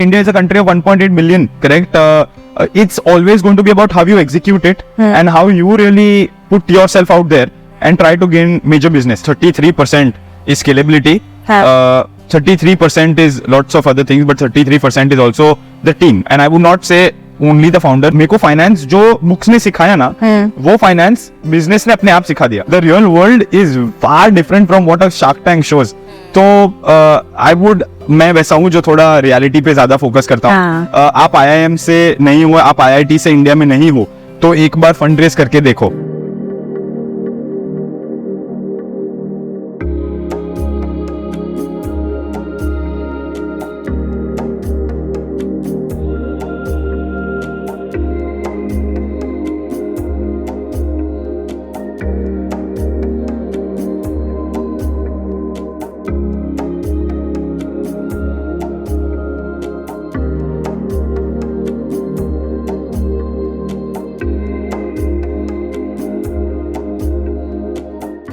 India is a country of 1.8 billion, correct? It's always going to be about how you execute it and how you really put yourself out there and try to gain major business. 33% is scalability. 33% is lots of other things, but 33% is also the team. And I would not say only the founder. मेरे को finance जो books ने सिखाया ना, वो finance business ने अपने आप सिखा दिया. The real world is far different from what a Shark Tank shows. तो मैं वैसा हूँ जो थोड़ा रियलिटी पे ज्यादा फोकस करता हूँ. आप IIM से नहीं हो, आप IIT से इंडिया में नहीं हो, तो एक बार फंड रेज करके देखो.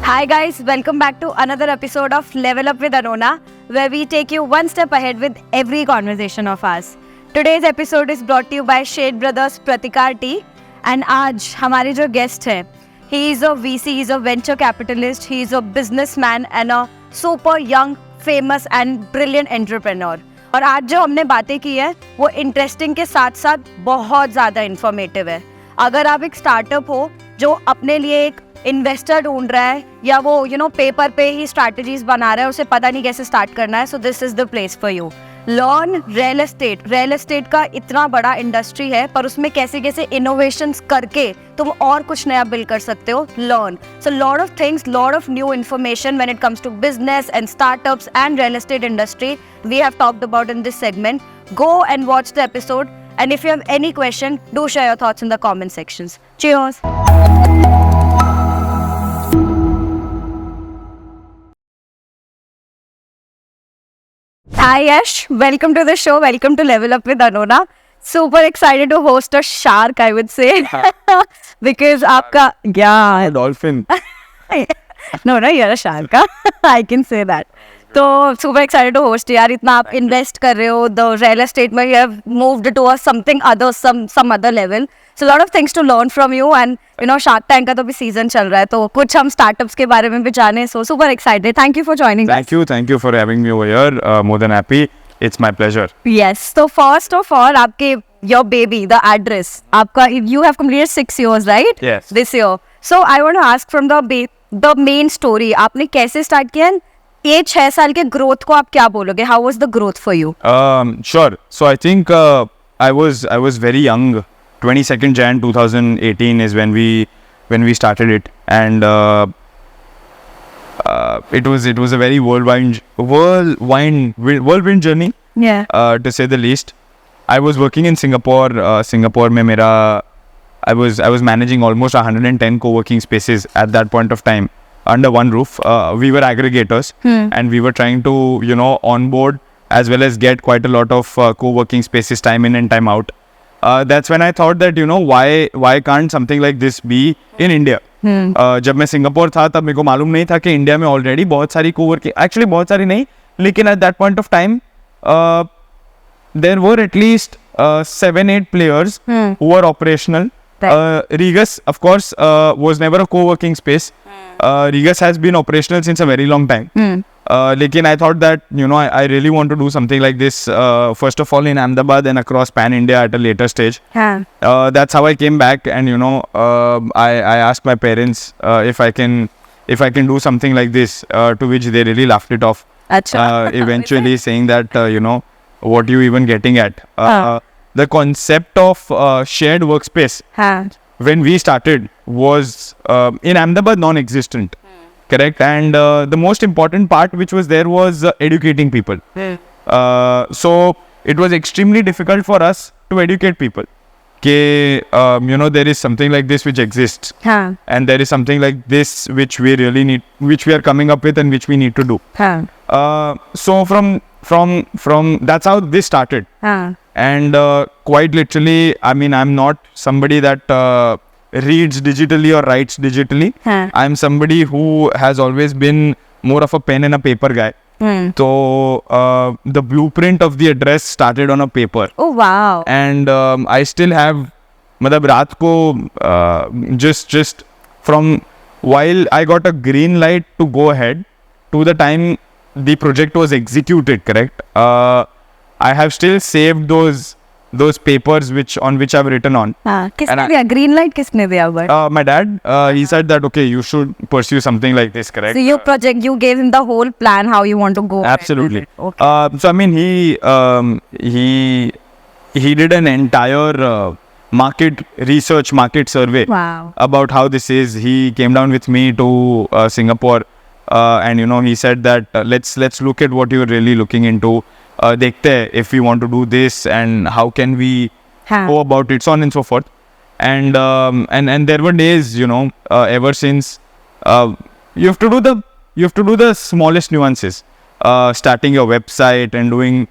Hi guys, welcome back to another episode of Level Up with Anona, where we take you one step ahead with every conversation of ours. Today's episode is brought to you by Shade Brothers Precaps, and आज हमारे जो guest है, he is a VC, he is a venture capitalist, he is a businessman and a super young, famous and brilliant entrepreneur. और आज जो हमने बातें की है, वो interesting के साथ साथ बहुत ज़्यादा informative है. अगर आप एक startup हो जो अपने लिए एक इन्वेस्टर ढूंढ रहा है या वो पेपर पे ही स्ट्रैटेजीज बना रहा है, उसे पता नहीं कैसे स्टार्ट करना है, so this is the place for you. Learn real estate का इतना बड़ा इंडस्ट्री है, पर उसमें कैसे कैसे इनोवेशंस करके तुम और कुछ नया बिल्ड कर सकते हो. Learn so lot of things, lot of new information when it comes to business and startups and real estate industry we have talked about in this segment. Go and watch the episode, and if you have any question, do share your thoughts in the comment sections. Cheers. Hi Yash, welcome to the show. Welcome to Level Up with Anona. Super excited to host a shark, I would say, because आपका Dolphin. No, you're a shark. I can say that. तो super excited to host यार. इतना आप invest कर रहे हो, the real estate में you have moved to a something other, some other level. So a lot of things to learn from you, and Shark Tank का तो भी season चल रहा है, तो कुछ हम startups के बारे में भी जाने. So super excited. Thank you for joining us. Thank you for having me over here. More than happy. It's my pleasure. Yes. So first of all, your baby, the address, you have completed 6 years, right? Yes. This year. So I want to ask from the main story. आपने कैसे start किया? ये 6 साल के growth को आप क्या बोलोगे? How was the growth for you? Sure. So I think I was very young. 22nd Jan 2018 is when we started it, and it was a very whirlwind journey. Yeah. To say the least. I was working in Singapore. Singapore में I was managing almost 110 co-working spaces at that point of time under one roof. We were aggregators, and we were trying to onboard as well as get quite a lot of co-working spaces time in and time out. That's when I thought that why can't something like this be in India? जब मैं Singapore था तब मेरे को मालूम नहीं था कि इंडिया में ऑलरेडी बहुत सारी कोवर्किंग, एक्चुअली बहुत सारी नहीं, लेकिन at that point of time there were at least 7-8 players who were operational. Regus, of course, was never a co-working space. Regus has been operational since a very long time. Lekin I thought that I really want to do something like this, first of all in Ahmedabad and across pan India at a later stage. That's how I came back, and I asked my parents if I can do something like this, to which they really laughed it off. Eventually saying that what are you even getting at? The concept of shared workspace when we started was in Ahmedabad non-existent. Correct. And the most important part which was there was educating people. So it was extremely difficult for us to educate people. There is something like this which exists, and there is something like this which we really need, which we are coming up with and which we need to do. So from that's how this started. And quite literally, I mean, I'm not somebody that reads digitally or writes digitally. I'm somebody who has always been more of a pen and a paper guy. So the blueprint of the address started on a paper. Oh wow. And I still have, मतलब रात को just from while I got a green light to go ahead to the time the project was executed, correct? I have still saved those papers on which I've written on. किसने दिया green light? किसने दिया but? My dad, he said that okay, you should pursue something like this, correct? So you gave him the whole plan how you want to go. Absolutely. Okay. So I mean, he did an entire market research, market survey Wow. about how this is. He came down with me to Singapore, and he said that let's look at what you're really looking into. देखते हैं if we want to do this and how can we go about it, so on and so forth. And there were days, ever since you have to do the smallest nuances. Starting your website and doing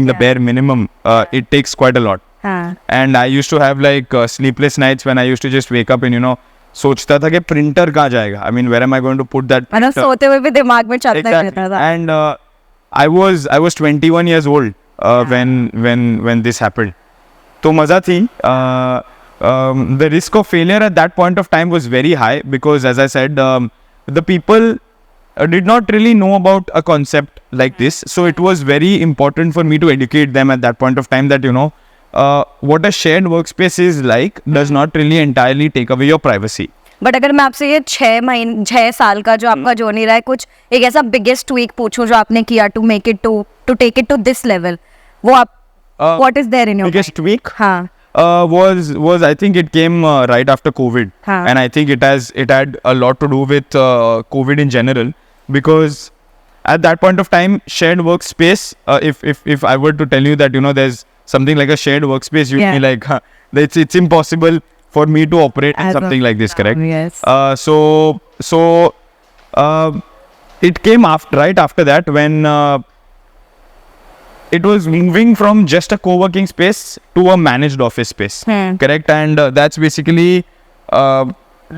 the bare minimum. It takes quite a lot. And I used to have like sleepless nights when I used to just wake up and सोचता था कि printer कहाँ जाएगा. I mean, where am I going to put that? मतलब सोते हुए भी दिमाग में चलता रहता था. And I was 21 years old when this happened. तो मजा थी. The risk of failure at that point of time was very high because, as I said, the people did not really know about a concept like this. So it was very important for me to educate them at that point of time that what a shared workspace is like does not really entirely take away your privacy. But अगर मैं आपसे ये 6 साल का जो आपका journey रहा है, कुछ एक ऐसा बिगेस्ट ट्वीक पूछूं जो आपने किया to make it to take it to this level, वो आप what is there in your biggest tweak हाँ was I think it came right after COVID, and I think it had a lot to do with COVID in general, because at that point of time shared workspace, if I were to tell you that there's something like a shared workspace, you'd be like it's impossible for me to operate in something like this, correct? Yes. So it came right after that when it was moving from just a co-working space to a managed office space, correct? And that's basically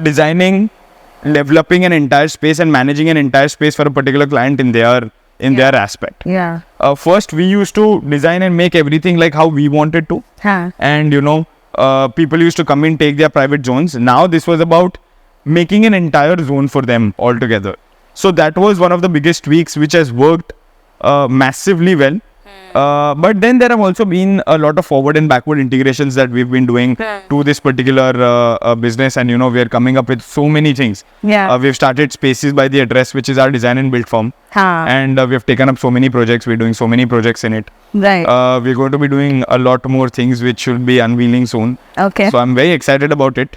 designing, developing an entire space and managing an entire space for a particular client in their aspect. Yeah. First, we used to design and make everything like how we wanted to, and people used to come in, take their private zones. Now this was about making an entire zone for them altogether. So that was one of the biggest tweaks which has worked massively well. But then there have also been a lot of forward and backward integrations that we've been doing to this particular business, and we are coming up with so many things. We've started Spaces by the Address, which is our design and build firm, and we've taken up so many projects. We're doing so many projects in it. Right. We're going to be doing a lot more things which should be unveiling soon. Okay. So I'm very excited about it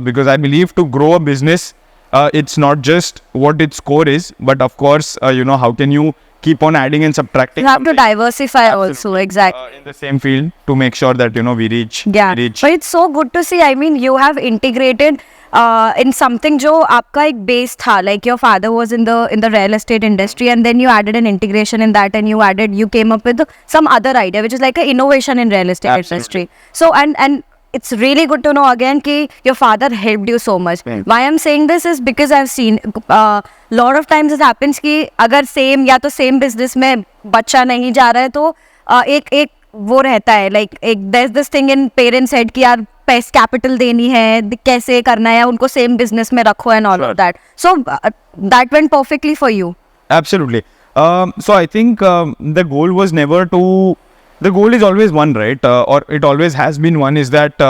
because I believe to grow a business, it's not just what its core is, but of course, how can you keep on adding and subtracting. You have to diversify also, exactly. In the same field to make sure that we reach. Yeah, but it's so good to see. I mean, you have integrated in something जो आपका एक base था. Like your father was in the real estate industry, and then you added an integration in that, and you came up with some other idea, which is like an innovation in real estate industry. So and it's really good to know again कि your father helped you so much. Why I'm saying this is because I've seen lot of times it happens कि अगर same business में बच्चा नहीं जा रहा है तो एक वो रहता है like there's this thing in parents head कि यार पैसे कैपिटल देनी है, कैसे करना है, उनको सेम बिजनेस में रखो and all of that. So that went perfectly for you. Absolutely. So I think the goal was never to. The goal is always one, right? Or it always has been one. Is that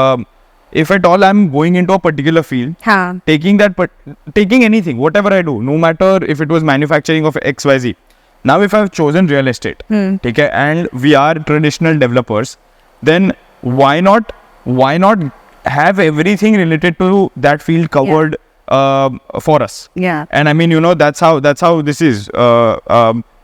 if at all I'm going into a particular field, taking anything, whatever I do, no matter if it was manufacturing of XYZ. Now, if I've chosen real estate, okay, and we are traditional developers, then why not have everything related to that field covered for us? Yeah. And I mean, that's how this is.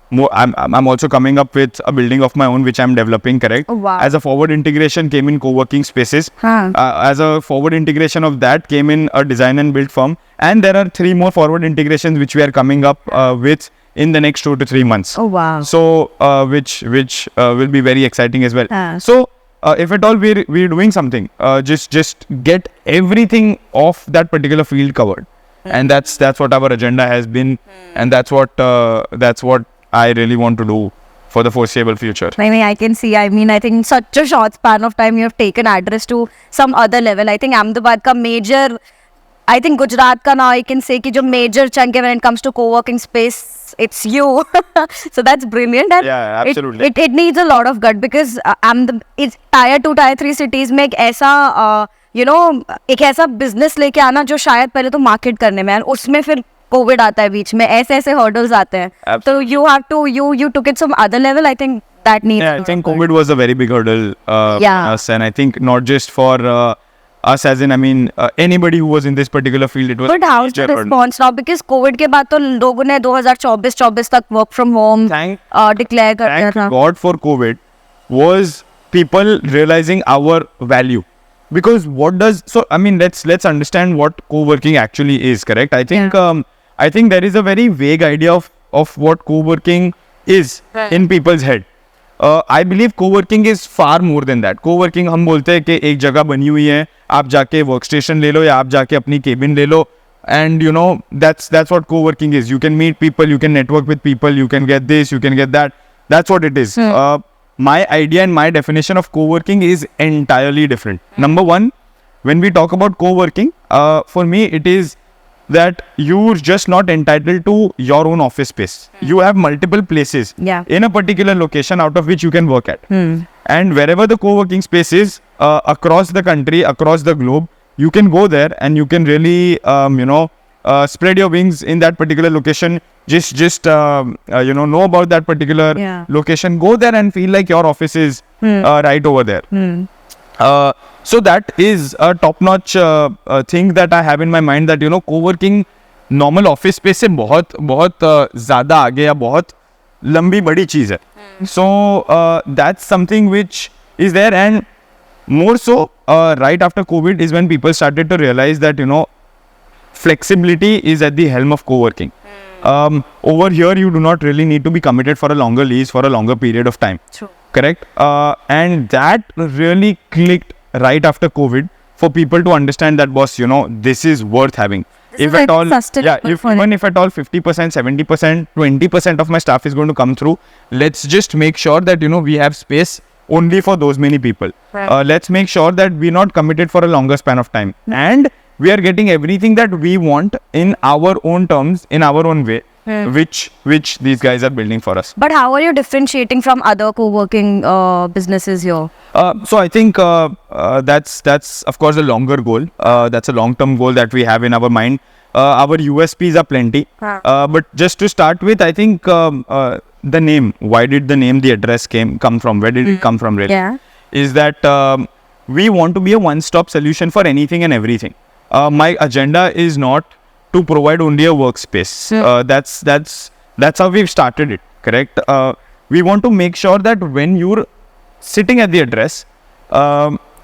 I'm also coming up with a building of my own which I'm developing, correct? Oh, wow. As a forward integration came in co-working spaces. As a forward integration of that came in a design and build firm. And there are 3 more forward integrations which we are coming up with in the next 2 to 3 months. Oh wow. So which will be very exciting as well. So if at all we're doing something, just get everything of that particular field covered. And that's what our agenda has been, and that's what I really want to do for the foreseeable future. I can see. I mean, I think in such a short span of time, you have taken address to some other level. I think Ahmedabad ka major, I think Gujarat ka now I can say ki jo major chunk hai when it comes to co-working space, it's you. So that's brilliant. And Yeah, absolutely. It needs a lot of gut because it's tier 2, tier 3 cities में एक ऐसा एक ऐसा business लेके आना जो शायद पहले तो market करने में, और उसमें फिर COVID आता है बीच में, ऐसे hurdles आते हैं. So you took it some other level. I think that needs. Yeah, I think COVID was a very big hurdle for us, and I think not just for us, as in, I mean, anybody who was in this particular field, it was. But how's the response now? Because COVID के बाद तो लोगों ने 2024 तक work from home declare कर दिया था. Thank God for COVID was people realizing our value. Because let's understand what co-working actually is, correct? I think there is a very vague idea of what co-working is in people's head. I believe co-working is far more than that. Co-working हम बोलते हैं कि एक जगह बनी हुई है, आप जाके workstation ले लो या आप जाके अपनी cabin ले लो, and that's what co-working is. You can meet people, you can network with people, you can get this, you can get that. That's what it is. My idea and my definition of co-working is entirely different. Number one, when we talk about co-working, for me it is that you're just not entitled to your own office space. You have multiple places in a particular location out of which you can work at. And wherever the co-working space is, across the country, across the globe, you can go there and you can really, spread your wings in that particular location. Just know about that particular location. Go there and feel like your office is right over there. So that is a top-notch thing that I have in my mind, that co-working normal office space से बहुत ज़्यादा आगे या बहुत लंबी बड़ी चीज़ है. So that's something which is there, and more so right after COVID is when people started to realize that flexibility is at the helm of co-working. Over here you do not really need to be committed for a longer lease for a longer period of time. True. Correct? And that really clicked right after COVID for people to understand that, boss, this is worth having. If at all 50%, 70%, 20% of my staff is going to come through, let's just make sure that we have space only for those many people. Let's make sure that we're not committed for a longer span of time, and we are getting everything that we want in our own terms, in our own way, which these guys are building for us. But how are you differentiating from other co-working businesses here? So I think that's of course a longer goal. That's a long-term goal that we have in our mind. Our USPs are plenty. But just to start with, I think the name. Why did the address come from? Where did it come from really? Yeah. Is that we want to be a one-stop solution for anything and everything. My agenda is not to provide only a workspace. That's how we've started it, correct? We want to make sure that when you're sitting at the address,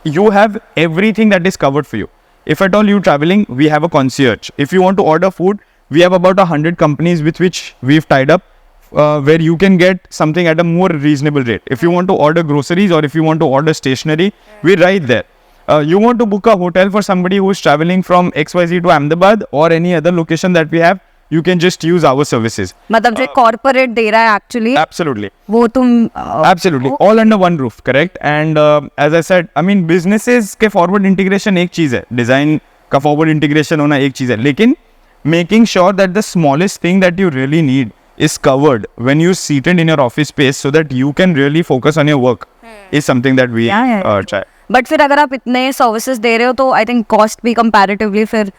you have everything that is covered for you. If at all you're traveling, we have a concierge. If you want to order food, we have about 100 companies with which we've tied up, where you can get something at a more reasonable rate. If you want to order groceries or if you want to order stationery, we're right there. You want to book a hotel for somebody who's traveling from XYZ to Ahmedabad or any other location that we have, you can just use our services. मतलब जो corporate दे रहा है actually. Absolutely. वो तुम. Absolutely. All under one roof, correct? And as I said, I mean, businesses के forward integration एक चीज़ है, design का forward integration होना एक चीज़ है, लेकिन making sure that the smallest thing that you really need is covered when you're seated in your office space so that you can really focus on your work is something that we try. But फिर अगर आप इतने services दे रहे हो तो I think cost भी comparatively फिर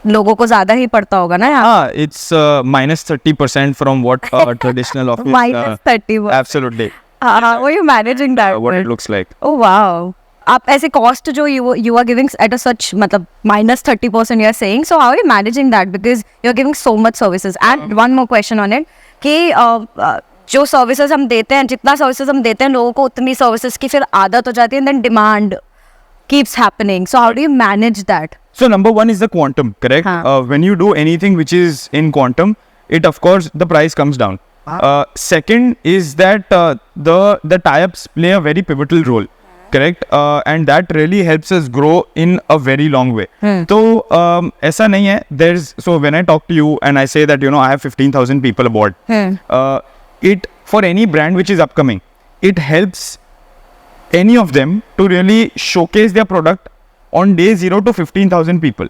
लोगों को ज्यादा ही पड़ता होगा ना. हाँ, it's -30% from what traditional office. -30. Absolutely. How are you managing that? What it looks like. Oh wow. आप ऐसे कॉस्ट जो you are giving at a such मतलब -30% you are saying, so how are you managing that, because you are giving so much services. And one more question on it कि जो services हम देते हैं, जितना सर्विसेज हम देते हैं लोगों को, उतनी सर्विसेज की फिर आदत हो जाती है, and then demand keeps happening. So how do you manage that? So number one is the quantum, correct? When you do anything which is in quantum, it of course the price comes down. Second is that the tie-ups play a very pivotal role, correct? And that really helps us grow in a very long way. So ऐसा नहीं है. So when I talk to you and I say that I have 15,000 people aboard. it, for any brand which is upcoming, it helps any of them to really showcase their product on day 0 to 15,000 people.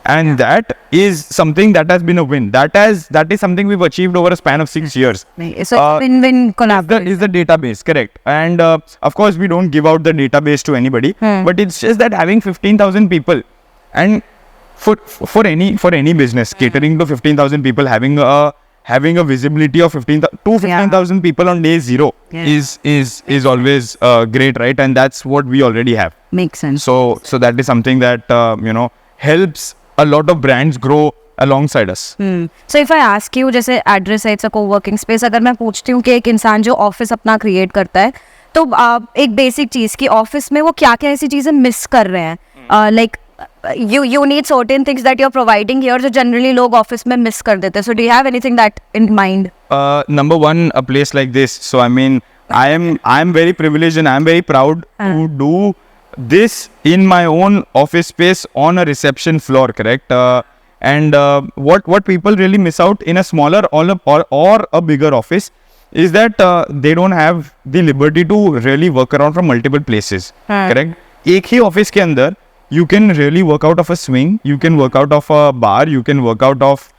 And that is something that has been a win. That is something we've achieved over a span of 6 years. So win-win collaboration. Is the database, correct? And of course, we don't give out the database to anybody, but it's just that having 15,000 people, and for any business catering to 15,000 people, having a visibility of 15,000 people on day 0 is always great, right? And that's what we already have. Makes sense. So that is something that helps a lot of brands grow alongside us. So if I ask you, जैसे address है, it's a co-working space, अगर मैं पूछती हूँ कि एक इंसान जो ऑफिस अपना क्रिएट करता है, तो एक बेसिक चीज कि ऑफिस में वो क्या क्या ऐसी चीजें मिस कर रहे हैं, like you need certain things that you're providing here, जो generally लोग ऑफिस में मिस कर देते हैं. So do you have anything that in mind? Number one, a place like this. So I mean, I am very privileged and I am very proud to do this in my own office space on a reception floor, correct? And what people really miss out in a smaller or a bigger office is that they don't have the liberty to really work around from multiple places, correct? एक ही office के अंदर you can really work out of a swing, you can work out of a bar, you can work out of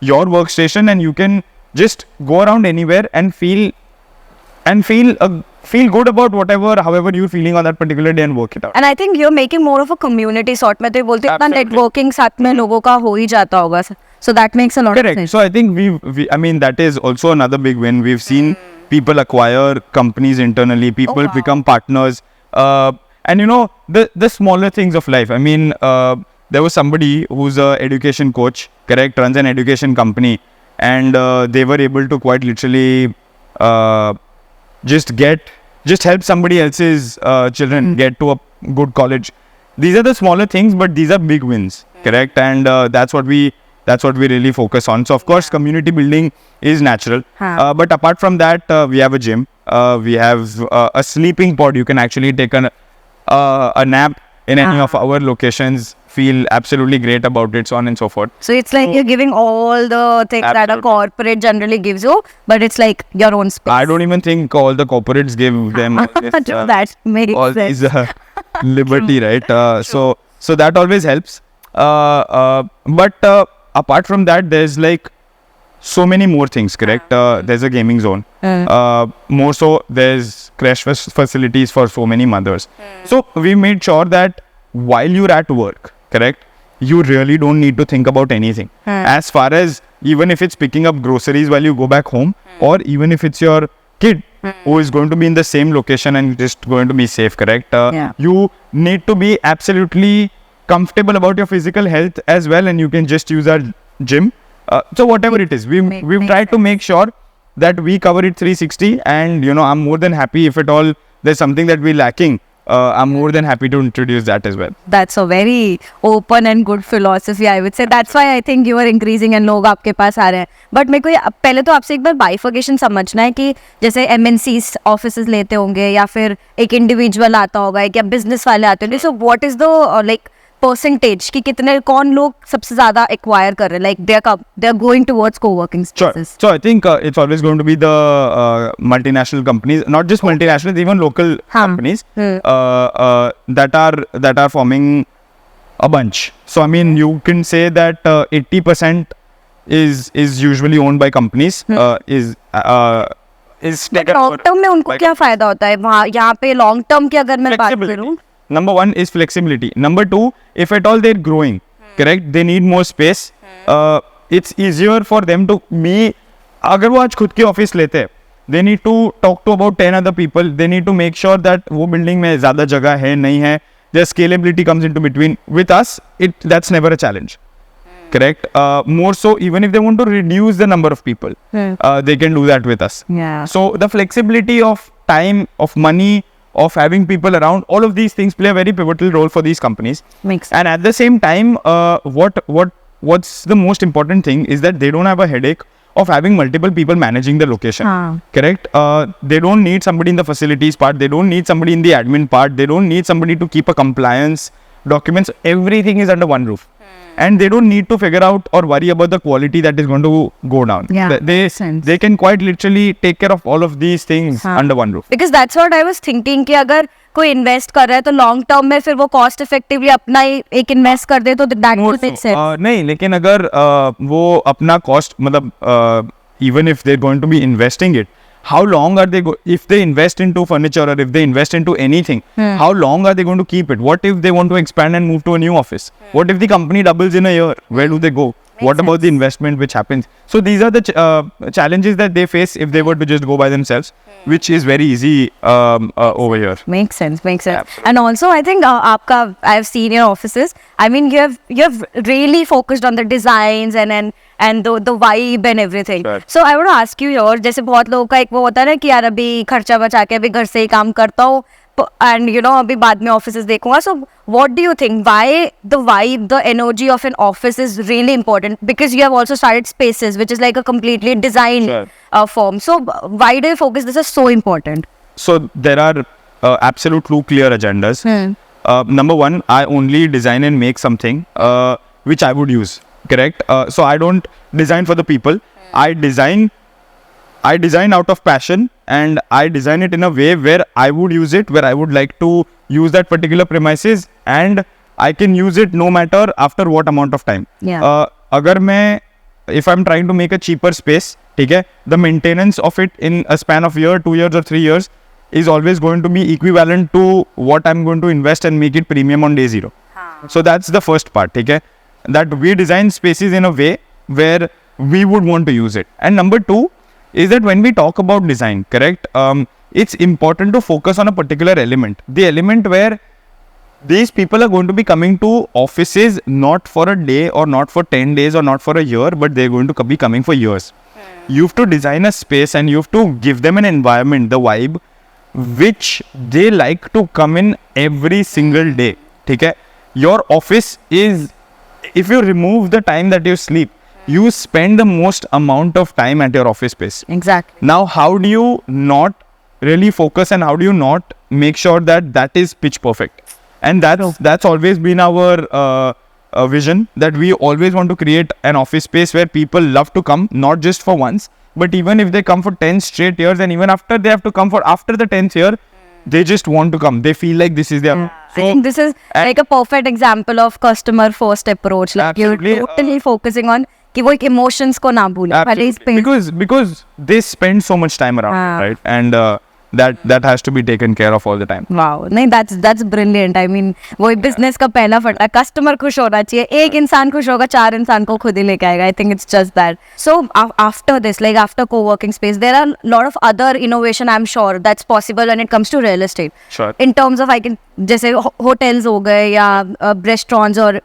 your workstation, and you can just go around anywhere and feel good about however you're feeling on that particular day and work it out. And I think you're making more of a community sort. मैं तो बोलती हूँ इतना networking साथ में लोगों का हो ही जाता होगा. So that makes a lot of sense. So I think I mean that is also another big win. We've seen people acquire companies internally, people become partners, and the smaller things of life. I mean, there was somebody who's a education coach, correct, runs an education company, and they were able to quite literally just help somebody else's children get to a good college. These are the smaller things, but these are big wins, correct? And that's what we really focus on. So of course, community building is natural, but apart from that, we have a gym, we have a sleeping pod. You can actually take a nap in any of our locations, feel absolutely great about it, so on and so forth. So it's like you're giving all the things that a corporate generally gives you, but it's like your own space. I don't even think all the corporates give them all this, that makes all sense. these liberty, right? So that always helps. But apart from that, there's like so many more things, correct? There's a gaming zone. More so, there's crash facilities for so many mothers. So we made sure that while you're at work, correct, you really don't need to think about anything. As far as even if it's picking up groceries while you go back home, or even if it's your kid who is going to be in the same location and just going to be safe, correct? You need to be absolutely comfortable about your physical health as well, and you can just use our gym. So whatever it is, we've tried to make sure that we cover it 360, and I'm more than happy if at all there's something that we're lacking. I'm more than happy to introduce that as well. That's a very open and good philosophy, I would say. That's why I think you are increasing and लोग आपके पास आ रहे हैं. But मेरे को पहले तो आपसे एक बार bifurcation समझना है कि जैसे MNCs offices लेते होंगे या फिर एक individual आता होगा या business वाले आते होंगे. So what is the like percentage कि कितने कौन लोग सबसे ज़्यादा acquire कर रहे हैं, like they are going towards co-working spaces? Sure. So I think it's always going to be the multinational companies, not just multinational, even local companies that are forming a bunch. So I mean, you can say that 80% is usually owned by companies. Is taken long term में उनको क्या फायदा होता है वहाँ यहाँ पे long term की अगर मैं बात करूँ? Number one is flexibility. Number two, if at all they're growing, correct, they need more space. It's easier for them to अगर वो आज खुद के ऑफिस लेते हैं, they need to talk to about 10 other people. They need to make sure that वो building में ज़्यादा जगह है नहीं है. Their scalability comes into between. With us, that's never a challenge. Correct. More so, even if they want to reduce the number of people, they can do that with us. So the flexibility of time, of money, of having people around, all of these things play a very pivotal role for these companies. Makes sense. And at the same time, what's the most important thing is that they don't have a headache of having multiple people managing the location. Correct. They don't need somebody in the facilities part. They don't need somebody in the admin part. They don't need somebody to keep a compliance documents, everything is under one roof. And they don't need to figure out or worry about the quality that is going to go down. Yeah, They can quite literally take care of all of these things under one roof. Because that's what I was thinking कि अगर कोई invest कर रहा है तो long term में फिर वो cost effectively अपना ही एक invest कर दे तो that will make sense. नहीं, लेकिन अगर वो अपना cost मतलब even if they're going to be investing it, how long are they if they invest into furniture or if they invest into anything, how long are they going to keep it? What if they want to expand and move to a new office? What if the company doubles in a year? Where do they go? What about the investment which happens? So these are the challenges that they face if they were to just go by themselves, which is very easy over here. Makes sense. Absolutely. And also I think I've seen your offices. I mean you have really focused on the designs and the vibe and everything. Sure. So I want to ask you here, जैसे बहुत लोगों का एक वो होता है ना कि यार अभी खर्चा बचा के अभी घर से ही काम करता हूँ and अभी बाद में offices देखूंगा. So what do you think, why the vibe, the energy of an office is really important? Because you have also started Spaces, which is like a completely designed form. So why do you focus this is so important? So there are absolute two clear agendas. Number one, I only design and make something which I would use. Correct. So I don't design for the people. I design out of passion, and I design it in a way where I would use it, where I would like to use that particular premises, and I can use it no matter after what amount of time. If I'm trying to make a cheaper space, the maintenance of it in a span of year, 2 years or 3 years is always going to be equivalent to what I'm going to invest and make it premium on day zero. So that's the first part. That we design spaces in a way where we would want to use it. And number two is that when we talk about design, correct, it's important to focus on a particular element. The element where these people are going to be coming to offices not for a day or not for 10 days or not for a year, but they're going to be coming for years. You have to design a space and you have to give them an environment, the vibe, which they like to come in every single day. Your office is, if you remove the time that you sleep, you spend the most amount of time at your office space. Exactly. Now, how do you not really focus and how do you not make sure that that is pitch perfect? And that's always been our vision, that we always want to create an office space where people love to come, not just for once, but even if they come for 10 straight years, and even after they have to come for after the 10th year, they just want to come. They feel like this is their... I think this is like a perfect example of customer first approach. Like you're totally focusing on कि वो एक emotions को ना भूले. Because they spend so much time around, right? And that has to be taken care of all the time. Wow, नहीं, that's brilliant. I mean, वो business का पहला फटा, customer खुश होना चाहिए. एक इंसान खुश होगा, 4 इंसान को खुद ही लेके आएगा. I think it's just that. So after this, like after co-working space, there are a lot of other innovation, I'm sure, that's possible when it comes to real estate. Sure. In terms of जैसे hotels हो गए या restaurants or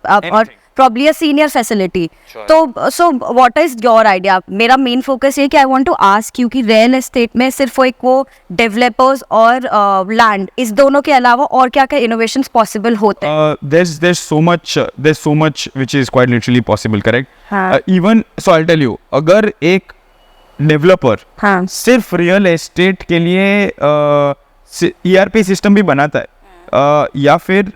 probably a senior facility. Sure. So what is your idea? मेरा main focus है कि I want to ask you कि real estate में सिर्फ वो developers और land, इस दोनों के अलावा और क्या-क्या innovations possible होते हैं? There's so much which is quite literally possible, correct? Even so, I'll tell you, अगर एक developer सिर्फ real estate के लिए ERP system भी बनाता है, या फिर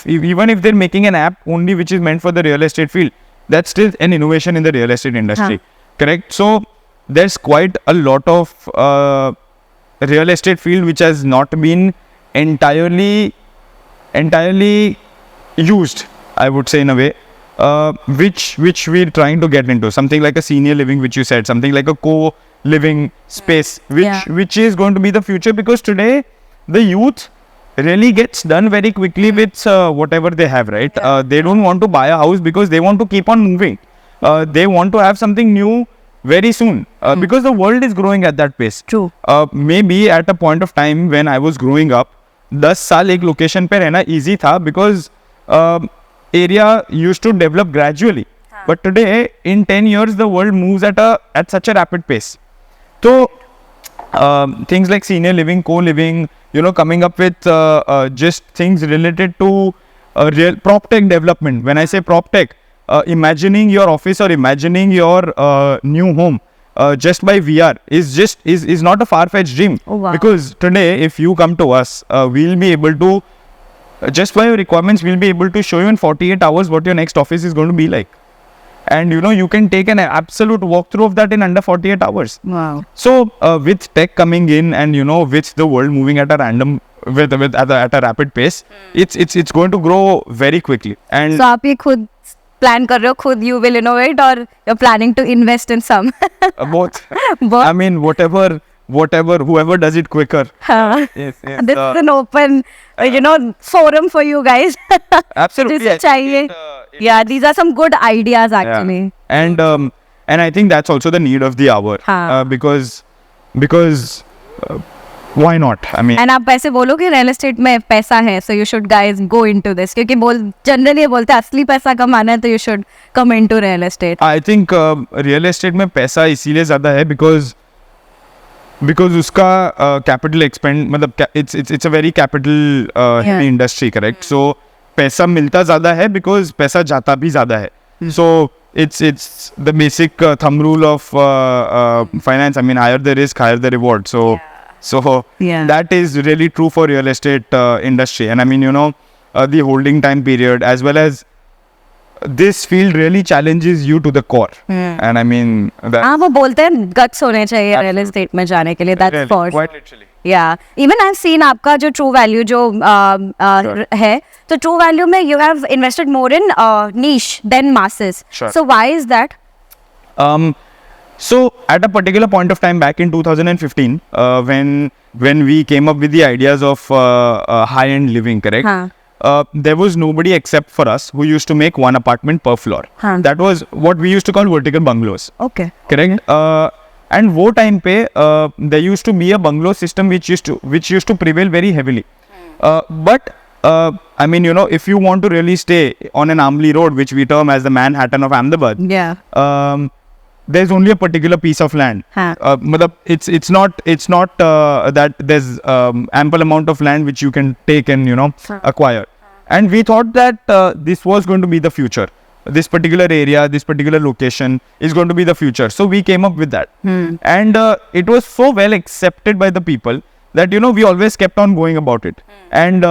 even if they're making an app only which is meant for the real estate field, that's still an innovation in the real estate industry. Correct? So there's quite a lot of real estate field which has not been entirely used, I would say, in a way, which we're trying to get into. Something like a senior living, which you said, something like a co-living space, which is going to be the future, because today the youth really gets done very quickly with whatever they have, right? They don't want to buy a house because they want to keep on moving. They want to have something new very soon, because the world is growing at that pace. True. Maybe at a point of time when I was growing up, 10 साल एक location पे रहना easy था, because area used to develop gradually. But today, in 10 years, the world moves at such a rapid pace. So things like senior living, co-living, coming up with just things related to real prop tech development. When I say prop tech, imagining your office or imagining your new home just by VR is not a far-fetched dream. Oh, wow. Because today, if you come to us, we'll be able to just by your requirements, we'll be able to show you in 48 hours what your next office is going to be like. And you can take an absolute walkthrough of that in under 48 hours. Wow. So with tech coming in and with the world moving at a random at a rapid pace, it's going to grow very quickly. And So आप ये खुद plan कर रहे हो, खुद you will innovate, or you're planning to invest in some? both. Both. I mean, whoever does it quicker. हाँ. Yes, This is an open, forum for you guys. absolutely. जिसे चाहिए. Yeah, these are some good ideas actually. And I think that's also the need of the hour. हाँ. Because why not? I mean, And आप ऐसे बोलो कि real estate में पैसा है, so you should guys go into this. क्योंकि generally ये बोलते हैं असली पैसा कमाना है तो you should come into real estate. I think real estate में पैसा इसीलिए ज़्यादा है because उसका capital expend मतलब it's a very capital heavy industry, correct? So पैसा मिलता ज़्यादा है because पैसा जाता भी ज़्यादा है. So it's the basic thumb rule of finance. I mean, higher the risk, higher the reward. So that is really true for real estate industry. And I mean, the holding time period as well as this field really challenges you to the core. And I mean, that हाँ वो बोलते हैं guts होने चाहिए real estate में जाने के लिए. That's really, for quite literally. Yeah, even I've seen आपका जो true value जो है, तो true value में you have invested more in niche than masses. Sure. So why is that? So at a particular point of time back in 2015, when we came up with the ideas of high-end living, correct? हाँ. There was nobody except for us who used to make one apartment per floor. हाँ. That was what we used to call vertical bungalows. Okay. Correct. And वो time पे there used to be a bungalow system which used to prevail very heavily. But I mean, if you want to really stay on an Amli road, which we term as the Manhattan of Ahmedabad, Yeah. there's only a particular piece of land. हाँ. Matlab, it's not that there's ample amount of land which you can take and acquire. And we thought that this was going to be the future. This particular area, this particular location is going to be the future. So we came up with that. And it was so well accepted by the people that we always kept on going about it. And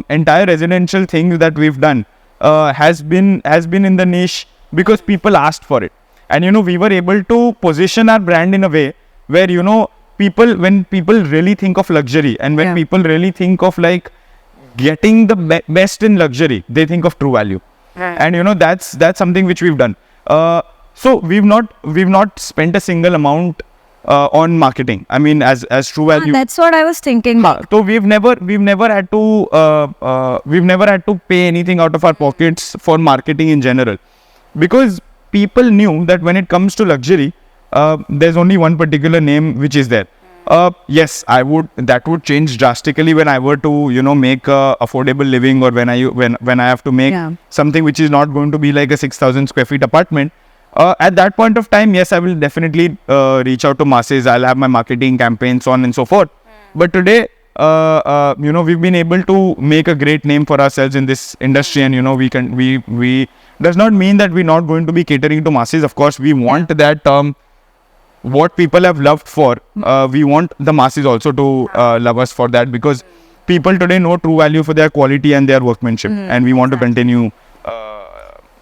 entire residential thing that we've done has been in the niche because people asked for it. And we were able to position our brand in a way where when people really think of luxury and when people really think of like getting the best in luxury, they think of true value. And that's something which we've done. So we've not spent a single amount on marketing. I mean, as true value. That's what I was thinking. So we've never had to pay anything out of our pockets for marketing in general, because people knew that when it comes to luxury, there's only one particular name which is there. Yes, that would change drastically when I were to make affordable living, or when I have to make something which is not going to be like a 6,000 square feet apartment. At that point of time, yes, I will definitely reach out to masses. I'll have my marketing campaigns, so on and so forth. But today, we've been able to make a great name for ourselves in this industry, and we does not mean that we're not going to be catering to masses. Of course, we want that what people have loved for, we want the masses also to love us for that, because people today know true value for their quality and their workmanship, and we want to continue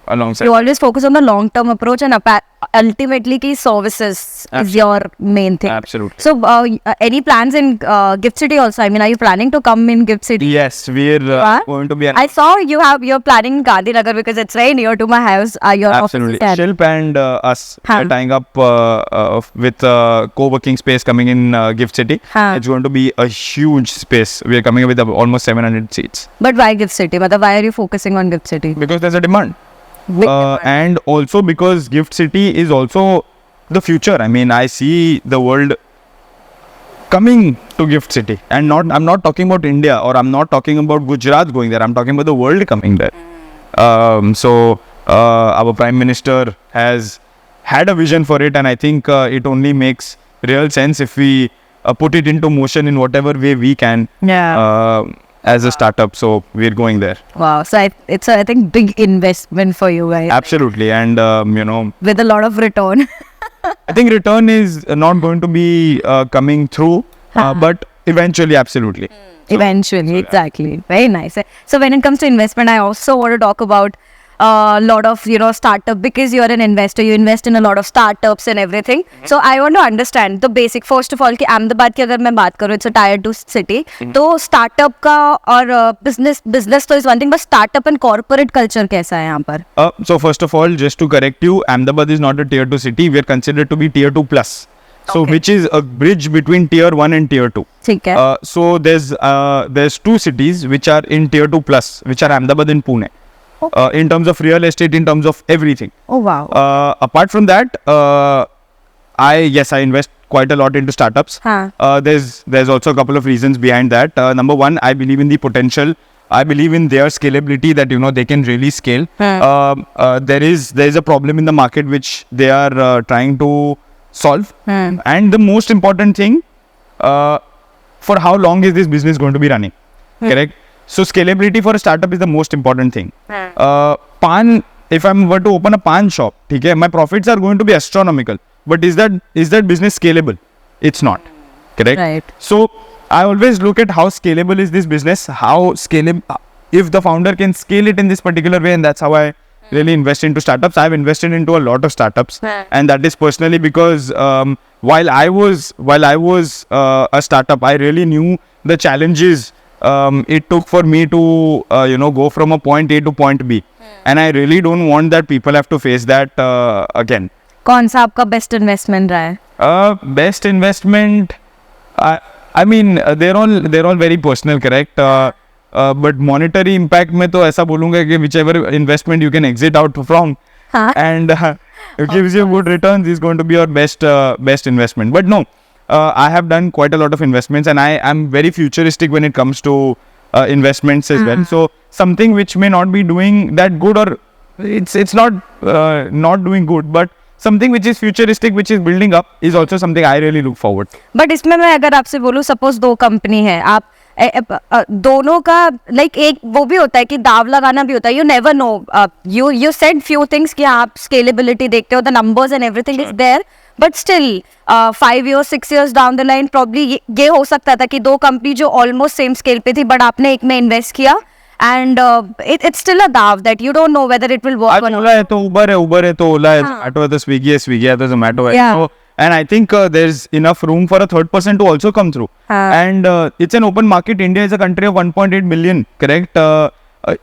alongside. You always focus on the long-term approach, and ultimately key services is your main thing. Absolutely. So any plans in Gift City also? I mean, are you planning to come in Gift City? Yes, we're going to be. I saw you're planning Gandhinagar because it's very near to my house. Your Absolutely. office is there. Shilp and us are tying up with co-working space coming in Gift City. It's going to be a huge space. We are coming up with almost 700 seats. But why Gift City? Why are you focusing on Gift City? Because there's a demand. And also because Gift City is also the future. I mean, I see the world coming to Gift City, and I'm not talking about India, or I'm not talking about Gujarat going there. I'm talking about the world coming there. So our Prime Minister has had a vision for it, and I think it only makes real sense if we put it into motion in whatever way we can. As a startup, so we're going there. Wow, so it's I think big investment for you guys. Absolutely, and with a lot of return. I think return is not going to be coming through, but Eventually, absolutely. Eventually, exactly. Very nice. So when it comes to investment, I also want to talk about a lot of startup, because you're an investor. You invest in a lot of startups and everything. So I want to understand the basic. First of all, कि अहमदाबाद की अगर मैं बात करूँ, it's a tier 2 city. तो startup का और business तो is one thing, but startup and corporate culture कैसा है यहाँ पर? So first of all, just to correct you, Ahmedabad is not a tier 2 city. We are considered to be tier 2 plus. So Okay. which is a bridge between tier 1 and tier 2. ठीक है. So there's two cities which are in tier 2 plus, which are Ahmedabad and Pune. In terms of real estate, in terms of everything. Oh wow. Apart from that, I invest quite a lot into startups. हाँ. There's also a couple of reasons behind that. Number one, I believe in the potential. I believe in their scalability, that they can really scale. There is a problem in the market which they are trying to solve. And the most important thing, for how long is this business going to be running? Correct. So scalability for a startup is the most important thing. If I were to open a pan shop, okay, my profits are going to be astronomical. But is that business scalable? It's not. Correct. Right. So I always look at how scalable is this business, how scalable, if the founder can scale it in this particular way, and that's how I really invest into startups. I've invested into a lot of startups, and that is personally because while I was a startup, I really knew the challenges it took for me to go from a point A to point B, and I really don't want that people have to face that again. कौन सा आपका best investment रहा है? Best investment, I mean they're all very personal, correct? But monetary impact में तो ऐसा बोलूँगा कि whichever investment you can exit out from and it gives you good returns is going to be your best investment. But no, I have done quite a lot of investments, and I am very futuristic when it comes to investments as well. So something which may not be doing that good, or it's not doing good, but something which is futuristic, which is building up, is also something I really look forward. But इसमें मैं अगर आपसे बोलूँ, suppose दो company है, आप दोनों का लाइक एक वो भी होता है कि दाव लगाना भी होता है. You never know. You said few things कि आप स्केलेबिलिटी देखते हो, the numbers and everything is there, but still 5 years 6 years down the line probably ये हो सकता था कि दो कंपनी जो ऑलमोस्ट सेम स्केल पे थी, बट आपने एक में इन्वेस्ट किया, and it's still a dav that you don't know whether it will work or not. Ola है तो Uber है तो Ola है, Zomato है तो Swiggy है तो Zomato है. Yeah. So, and I think there's enough room for a third person to also come through. And it's an open market. India is a country of 1.8 billion, correct?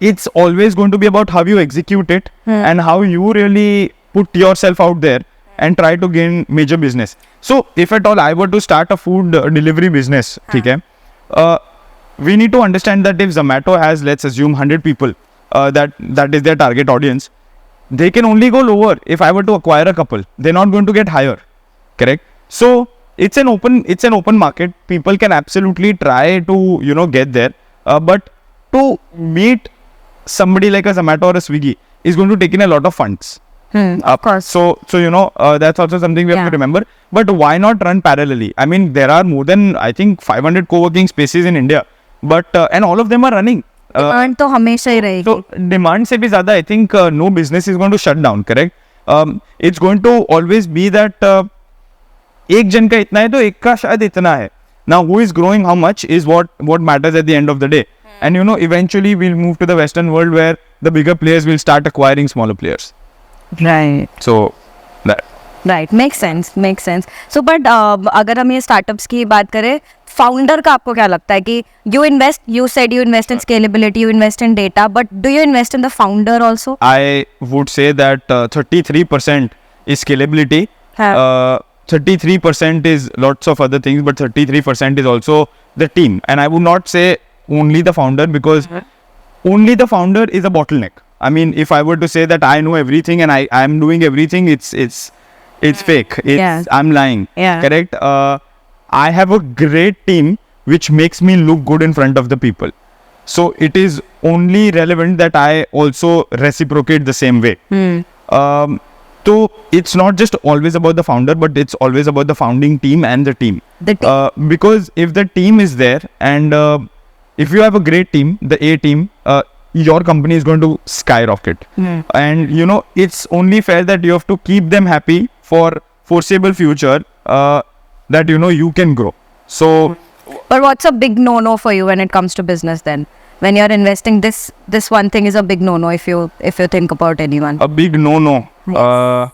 It's always going to be about how you execute it and how you really put yourself out there and try to gain major business. So if at all I were to start a food delivery business, okay, we need to understand that if Zomato has, let's assume 100 people, that is their target audience, they can only go lower. If I were to acquire a couple, they're not going to get higher, correct? So it's an open market. People can absolutely try to get there, but to meet somebody like a Zomato or a Swiggy is going to take in a lot of funds. Of course. So that's also something we have to remember. But why not run parallelly? I mean, there are more than, I think, 500 co-working spaces in India, but and all of them are running. Demand तो हमेशा ही रहेगी. So demand से भी ज़्यादा, I think no business is going to shut down, correct? It's going to always be that एक जन का इतना है तो एक का शायद इतना है. Now who is growing how much is what matters at the end of the day. And eventually we'll move to the Western world where the bigger players will start acquiring smaller players. Right. So that. Right. Makes sense. So but अगर हम ये startups की बात करें, founder का आपको क्या लगता है कि you said you invest in scalability, you invest in data, but do you invest in the founder also? I would say that 33% is scalability. 33% is lots of other things, but 33% is also the team. And I would not say only the founder, because only the founder is a bottleneck. I mean, if I were to say that I know everything and I am doing everything, it's fake. I'm lying. Yeah. Correct? I have a great team which makes me look good in front of the people. So it is only relevant that I also reciprocate the same way. So it's not just always about the founder, but it's always about the founding team and the team. Because if the team is there, and if you have a great team, the A team, your company is going to skyrocket. And it's only fair that you have to keep them happy for foreseeable future, that you can grow. So But what's a big no-no for you when it comes to business then? When you're investing, this one thing is a big no-no if you think about anyone. A big no-no. Yes.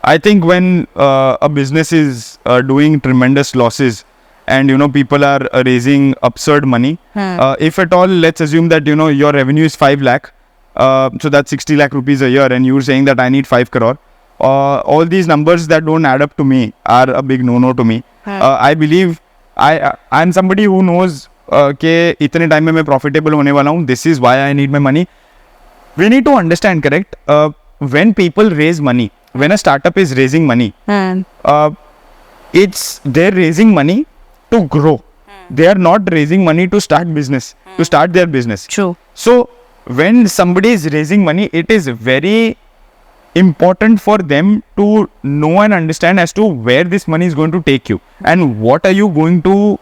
I think when a business is doing tremendous losses and, people are raising absurd money, if at all, let's assume that, your revenue is 5 lakh, so that's 60 lakh rupees a year, and you're saying that I need 5 crore. All these numbers that don't add up to me are a big no-no to me. I believe I'm somebody who knows कि इतने time में मैं profitable होने वाला हूँ. This is why I need my money. We need to understand, correct? When people raise money, when a startup is raising money, they're raising money to grow. They are not raising money to start business, to start their business. True. So when somebody is raising money, it is very important for them to know and understand as to where this money is going to take you and what are you going to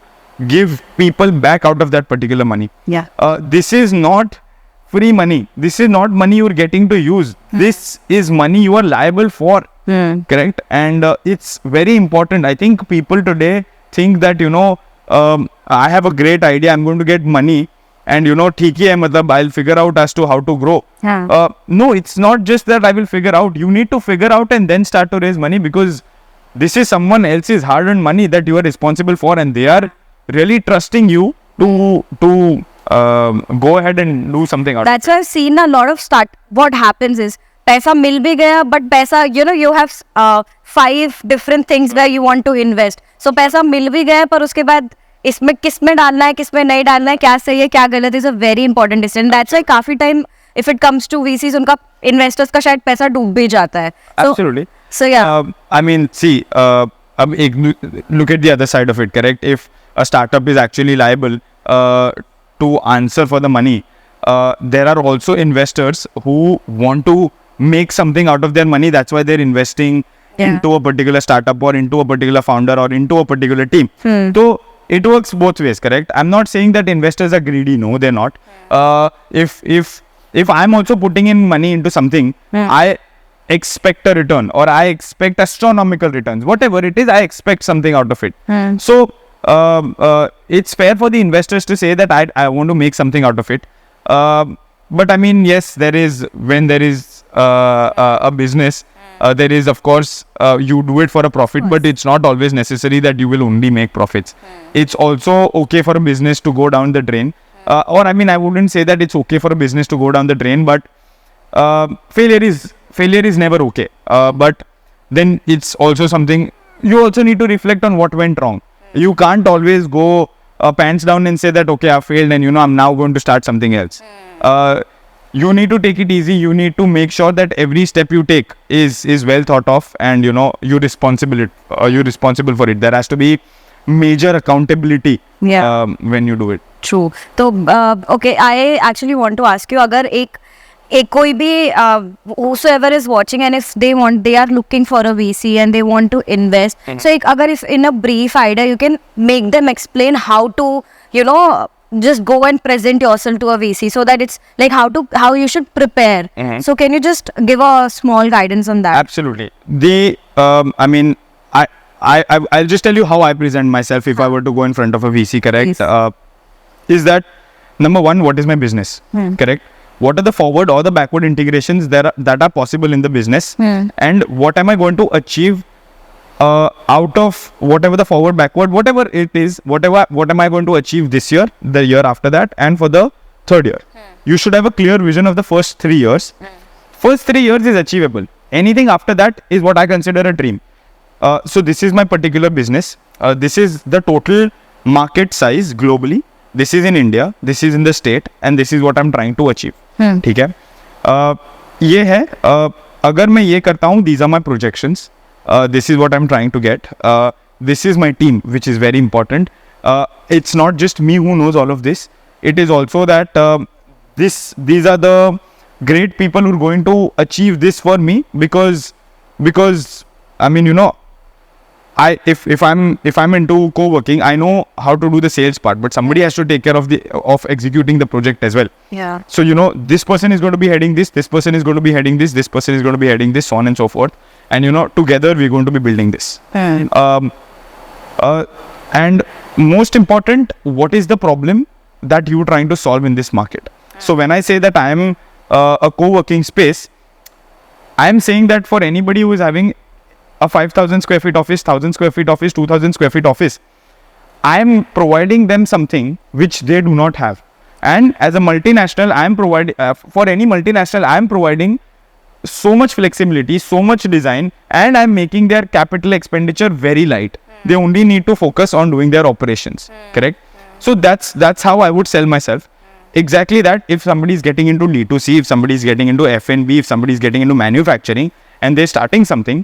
give people back out of that particular money. Yeah. This is not free money. This is not money you're getting to use. This is money you are liable for. Correct? And it's very important. I think people today think that, I have a great idea. I'm going to get money. And ठीक ही है, मतलब I'll figure out as to how to grow. No, it's not just that I will figure out. You need to figure out and then start to raise money, because this is someone else's hard-earned money that you are responsible for, and they are really trusting you to go ahead and do something out. That's why I've seen a lot of what happens is पैसा मिल भी गया, but पैसा, you have 5 different things where you want to invest. So पैसा मिल भी गया, पर उसके बाद इसमें किसमें डालना है, किसमें नहीं डालना है, क्या सही है, क्या गलत, is a very important decision. That's why काफी time if it comes to VCs, उनका investors का शायद पैसा डूब भी जाता है. Absolutely. So yeah. I mean, see, look at the other side of it, correct? If a startup is actually liable to answer for the money, there are also investors who want to make something out of their money. That's why they're investing into a particular startup or into a particular founder or into a particular team. So it works both ways, correct? I'm not saying that investors are greedy. No, they're not. If I'm also putting in money into something, I expect a return, or I expect astronomical returns. Whatever it is, I expect something out of it. So it's fair for the investors to say that I want to make something out of it. But I mean, yes, when there is a business, there is, of course, you do it for a profit, but it's not always necessary that you will only make profits. It's also okay for a business to go down the drain. Or I mean, I wouldn't say that it's okay for a business to go down the drain, but failure is never okay. But then it's also something you also need to reflect on what went wrong. You can't always go pants down and say that, okay, I failed and I'm now going to start something else. You need to take it easy. You need to make sure that every step you take is well thought of, and you're responsible for it. There has to be major accountability when you do it. True. So okay, I actually want to ask you, अगर एक कोई भी whosoever is watching, and if they are looking for a VC and they want to invest, so अगर if in a brief idea you can make them explain how to just go and present yourself to a VC, so that it's like how you should prepare. So can you just give a small guidance on that? Absolutely. I mean, I'll just tell you how I present myself if I were to go in front of a VC, correct? Is that number one, what is my business, correct? What are the forward or the backward integrations that are possible in the business, and what am I going to achieve out of whatever the forward, backward, whatever it is, what am I going to achieve this year, the year after that, and for the third year. You should have a clear vision of the first 3 years. First 3 years is achievable. Anything after that is what I consider a dream. So this is my particular business. This is the total market size globally. This is in India, this is in the state, and this is what I'm trying to achieve. ठीक है? ये है, अगर मैं ये करता हूँ, these are my projections. This is what I'm trying to get. This is my team, which is very important. It's not just me who knows all of this. It is also that these are the great people who are going to achieve this for me, because I mean, if I'm into co-working, I know how to do the sales part, but somebody has to take care of executing the project as well. Yeah. So this person is going to be heading this person is going to be heading this person is going to be heading this, so on and so forth, and together we're going to be building this. And most important, what is the problem that you're trying to solve in this market? So when I say that I am a co-working space, I am saying that for anybody who is having a 5,000 square feet office, 1,000 square feet office, 2,000 square feet office, I am providing them something which they do not have. And as a multinational, I am providing for any multinational, I am providing so much flexibility, so much design, and I am making their capital expenditure very light. They only need to focus on doing their operations. Correct? So that's how I would sell myself. Exactly that. If somebody is getting into D2C, if somebody is getting into F&B, if somebody is getting into manufacturing, and they're starting something,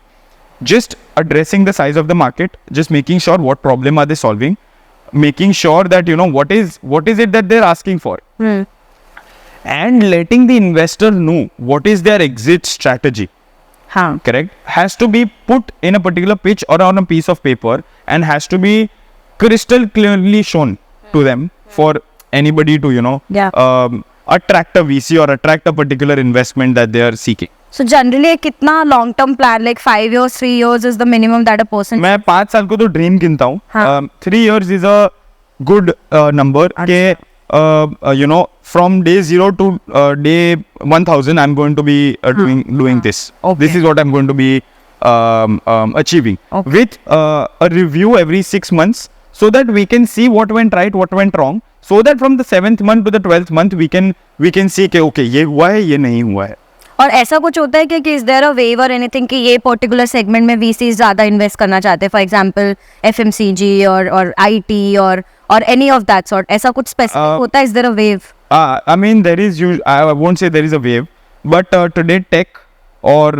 just addressing the size of the market, just making sure what problem are they solving, making sure that what is it that they're asking for, and letting the investor know what is their exit strategy. Correct? Has to be put in a particular pitch or on a piece of paper, and has to be crystal clearly shown to them for anybody to attract a VC or attract a particular investment that they are seeking. So generally kitna long term plan, like 5 years, 3 years is the minimum that a person? मैं 5 साल को तो dream गिनता हूँ. 3 years is a good number. के from day 0 to day 1000 I'm going to be doing this. Okay. This is what I'm going to be achieving, with a review every 6 months, so that we can see what went right, what went wrong, so that from the 7th month to the 12th month we can see कि okay ये हुआ है, ये नहीं हुआ है. और ऐसा कुछ होता है कि इज देयर अ वेव और एनीथिंग कि ये पर्टिकुलर सेगमेंट में वीसी ज्यादा इन्वेस्ट करना चाहते हैं, फॉर एग्जांपल एफएमसीजी और आईटी और एनी ऑफ दैट सॉर्ट, ऐसा कुछ स्पेसिफिक होता है? Is there a wave? I mean, there is I won't say there is a wave, but today tech or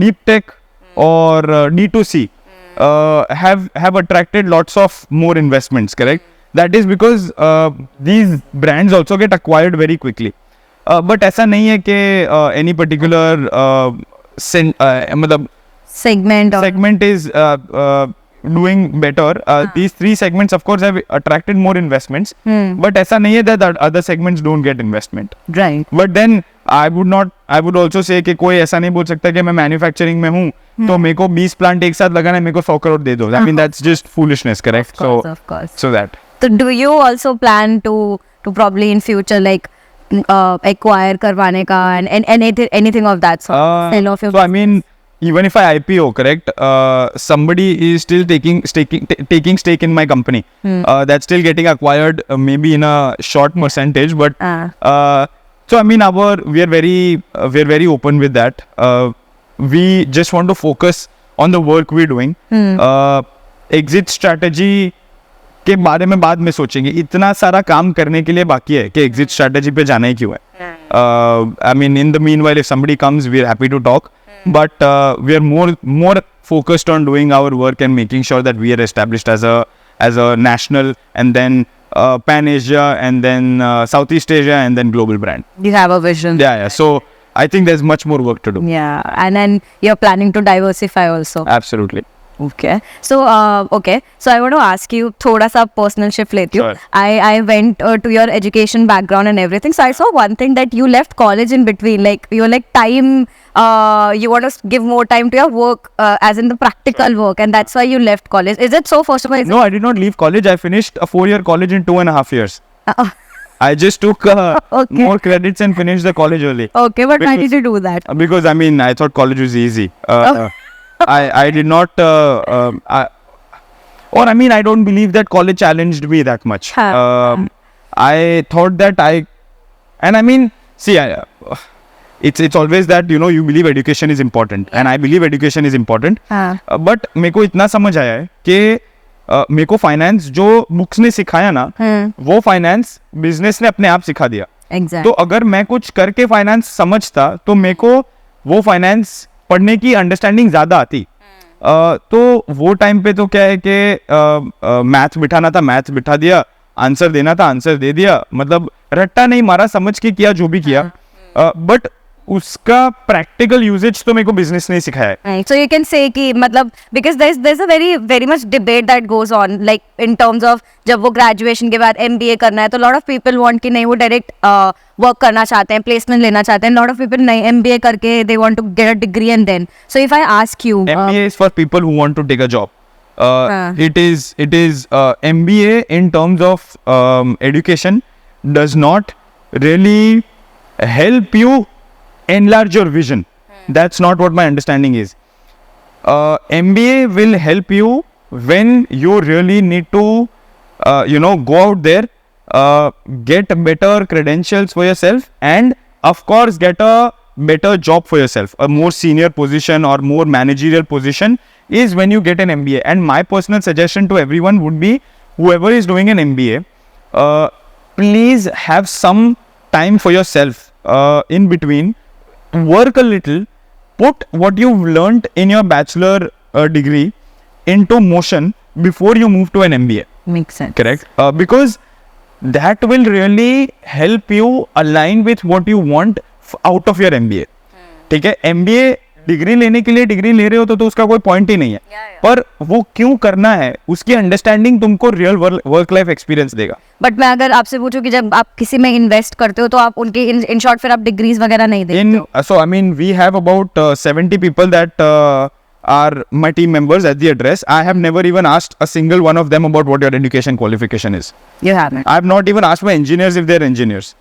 deep tech or D2C have attracted lots of more investments. Correct? That is because these brands also get acquired very quickly. But ऐसा नहीं है कि any particular मतलब segment is doing better. These 3 segments of course have attracted more investments, but ऐसा नहीं है that other segments don't get investment. Right. But then I would also say कि कोई ऐसा नहीं बोल सकता कि मैं मैन्युफैक्चरिंग में हूँ तो मेरे को 20 प्लांट एक साथ लगाना है, मेरे को 100 करोड़ दे दो. I mean that's just foolishness. Correct? Of course. So that. So do you also plan to probably in future like acquire करवाने का and anything of that sort? Sell off your so I mean, even if I IPO, correct, somebody is still taking stake in my company. That's still getting acquired, maybe in a short percentage, but so I mean, we are very open with that. We just want to focus on the work we're doing. Exit strategy के बारे में बाद में सोचेंगे. इतना सारा काम करने के लिए बाकी है कि एग्जिट स्ट्रेटजी पे जाना ही क्यों है. I mean, in the meanwhile, if somebody comes, we're happy to talk, but we are more focused on doing our work and making sure that we are established as a national, and then Pan Asia, and then Southeast Asia, and then global brand. You have a vision. Yeah. So I think there's much more work to do. Yeah, and then you're planning to diversify also. Absolutely. Okay. So So I want to ask you, थोड़ा सा personal shift लेती हूँ. Sure. I went to your education background and everything. So I saw one thing that you left college in between. Like you're like time. You want to give more time to your work, as in the practical work, and that's why you left college. Is it so? First of all, No, I did not leave college. I finished a 4-year college in 2.5 years. I just took more credits and finished the college early. Okay, but why did you do that? Because I mean, I thought college was easy. I did not, or I mean, I don't believe that college challenged me that much. I thought that and I mean, see, it's always that you believe education is important, and I believe education is important. But मेरे को इतना समझ आया है कि मेरे को finance जो बुक्स ने सिखाया ना, वो फाइनेंस बिजनेस ने अपने आप सिखा दिया. Exactly. तो अगर मैं कुछ करके फाइनेंस समझता तो मेरे को वो फाइनेंस पढ़ने की अंडरस्टैंडिंग ज़्यादा आती. तो वो टाइम पे तो क्या है कि मैथ बिठाना था, मैथ बिठा दिया, आंसर देना था, आंसर दे दिया, मतलब रट्टा नहीं मारा, समझ के किया जो भी किया. बट उसका प्रैक्टिकल यूजेज तो मेरे को बिजनेस ने सिखाया है. So you can say कि मतलब because there's a very much debate that goes on, like in terms of जब वो graduation के बाद MBA करना है तो lot of people want कि नहीं वो direct work करना चाहते हैं, placement लेना चाहते हैं. lot of people नहीं, MBA करके they want to get a degree and then. So if I ask you, MBA is for people who want to take a job. It is MBA in terms of education does not really help you enlarge your vision. That's not what my understanding is. MBA will help you when you really need to, go out there, get better credentials for yourself, and of course get a better job for yourself. A more senior position or more managerial position is when you get an MBA. And my personal suggestion to everyone would be, whoever is doing an MBA, please have some time for yourself in between. Work a little, put what you've learned in your bachelor degree into motion before you move to an MBA. Makes sense. Correct? Because that will really help you align with what you want out of your MBA. ठीक है? MBA degree लेने के लिए degree ले रहे हो तो उसका कोई पॉइंट ही नहीं है. पर वो क्यों करना है, उसकी अंडरस्टैंडिंग तुमको रियल वर्क लाइफ एक्सपीरियंस देगा. बट मैं अगर आपसे पूछूं कि जब आप किसी में इन्वेस्ट करते हो तो आप उनके इन शॉर्ट फिर आप डिग्रीज वगैरह नहीं देते हो? So I mean we have about 70 people that are my team members at the address. I have never even asked a single one of them about what your education qualification is. You haven't. I have not even asked my engineers if they're engineers.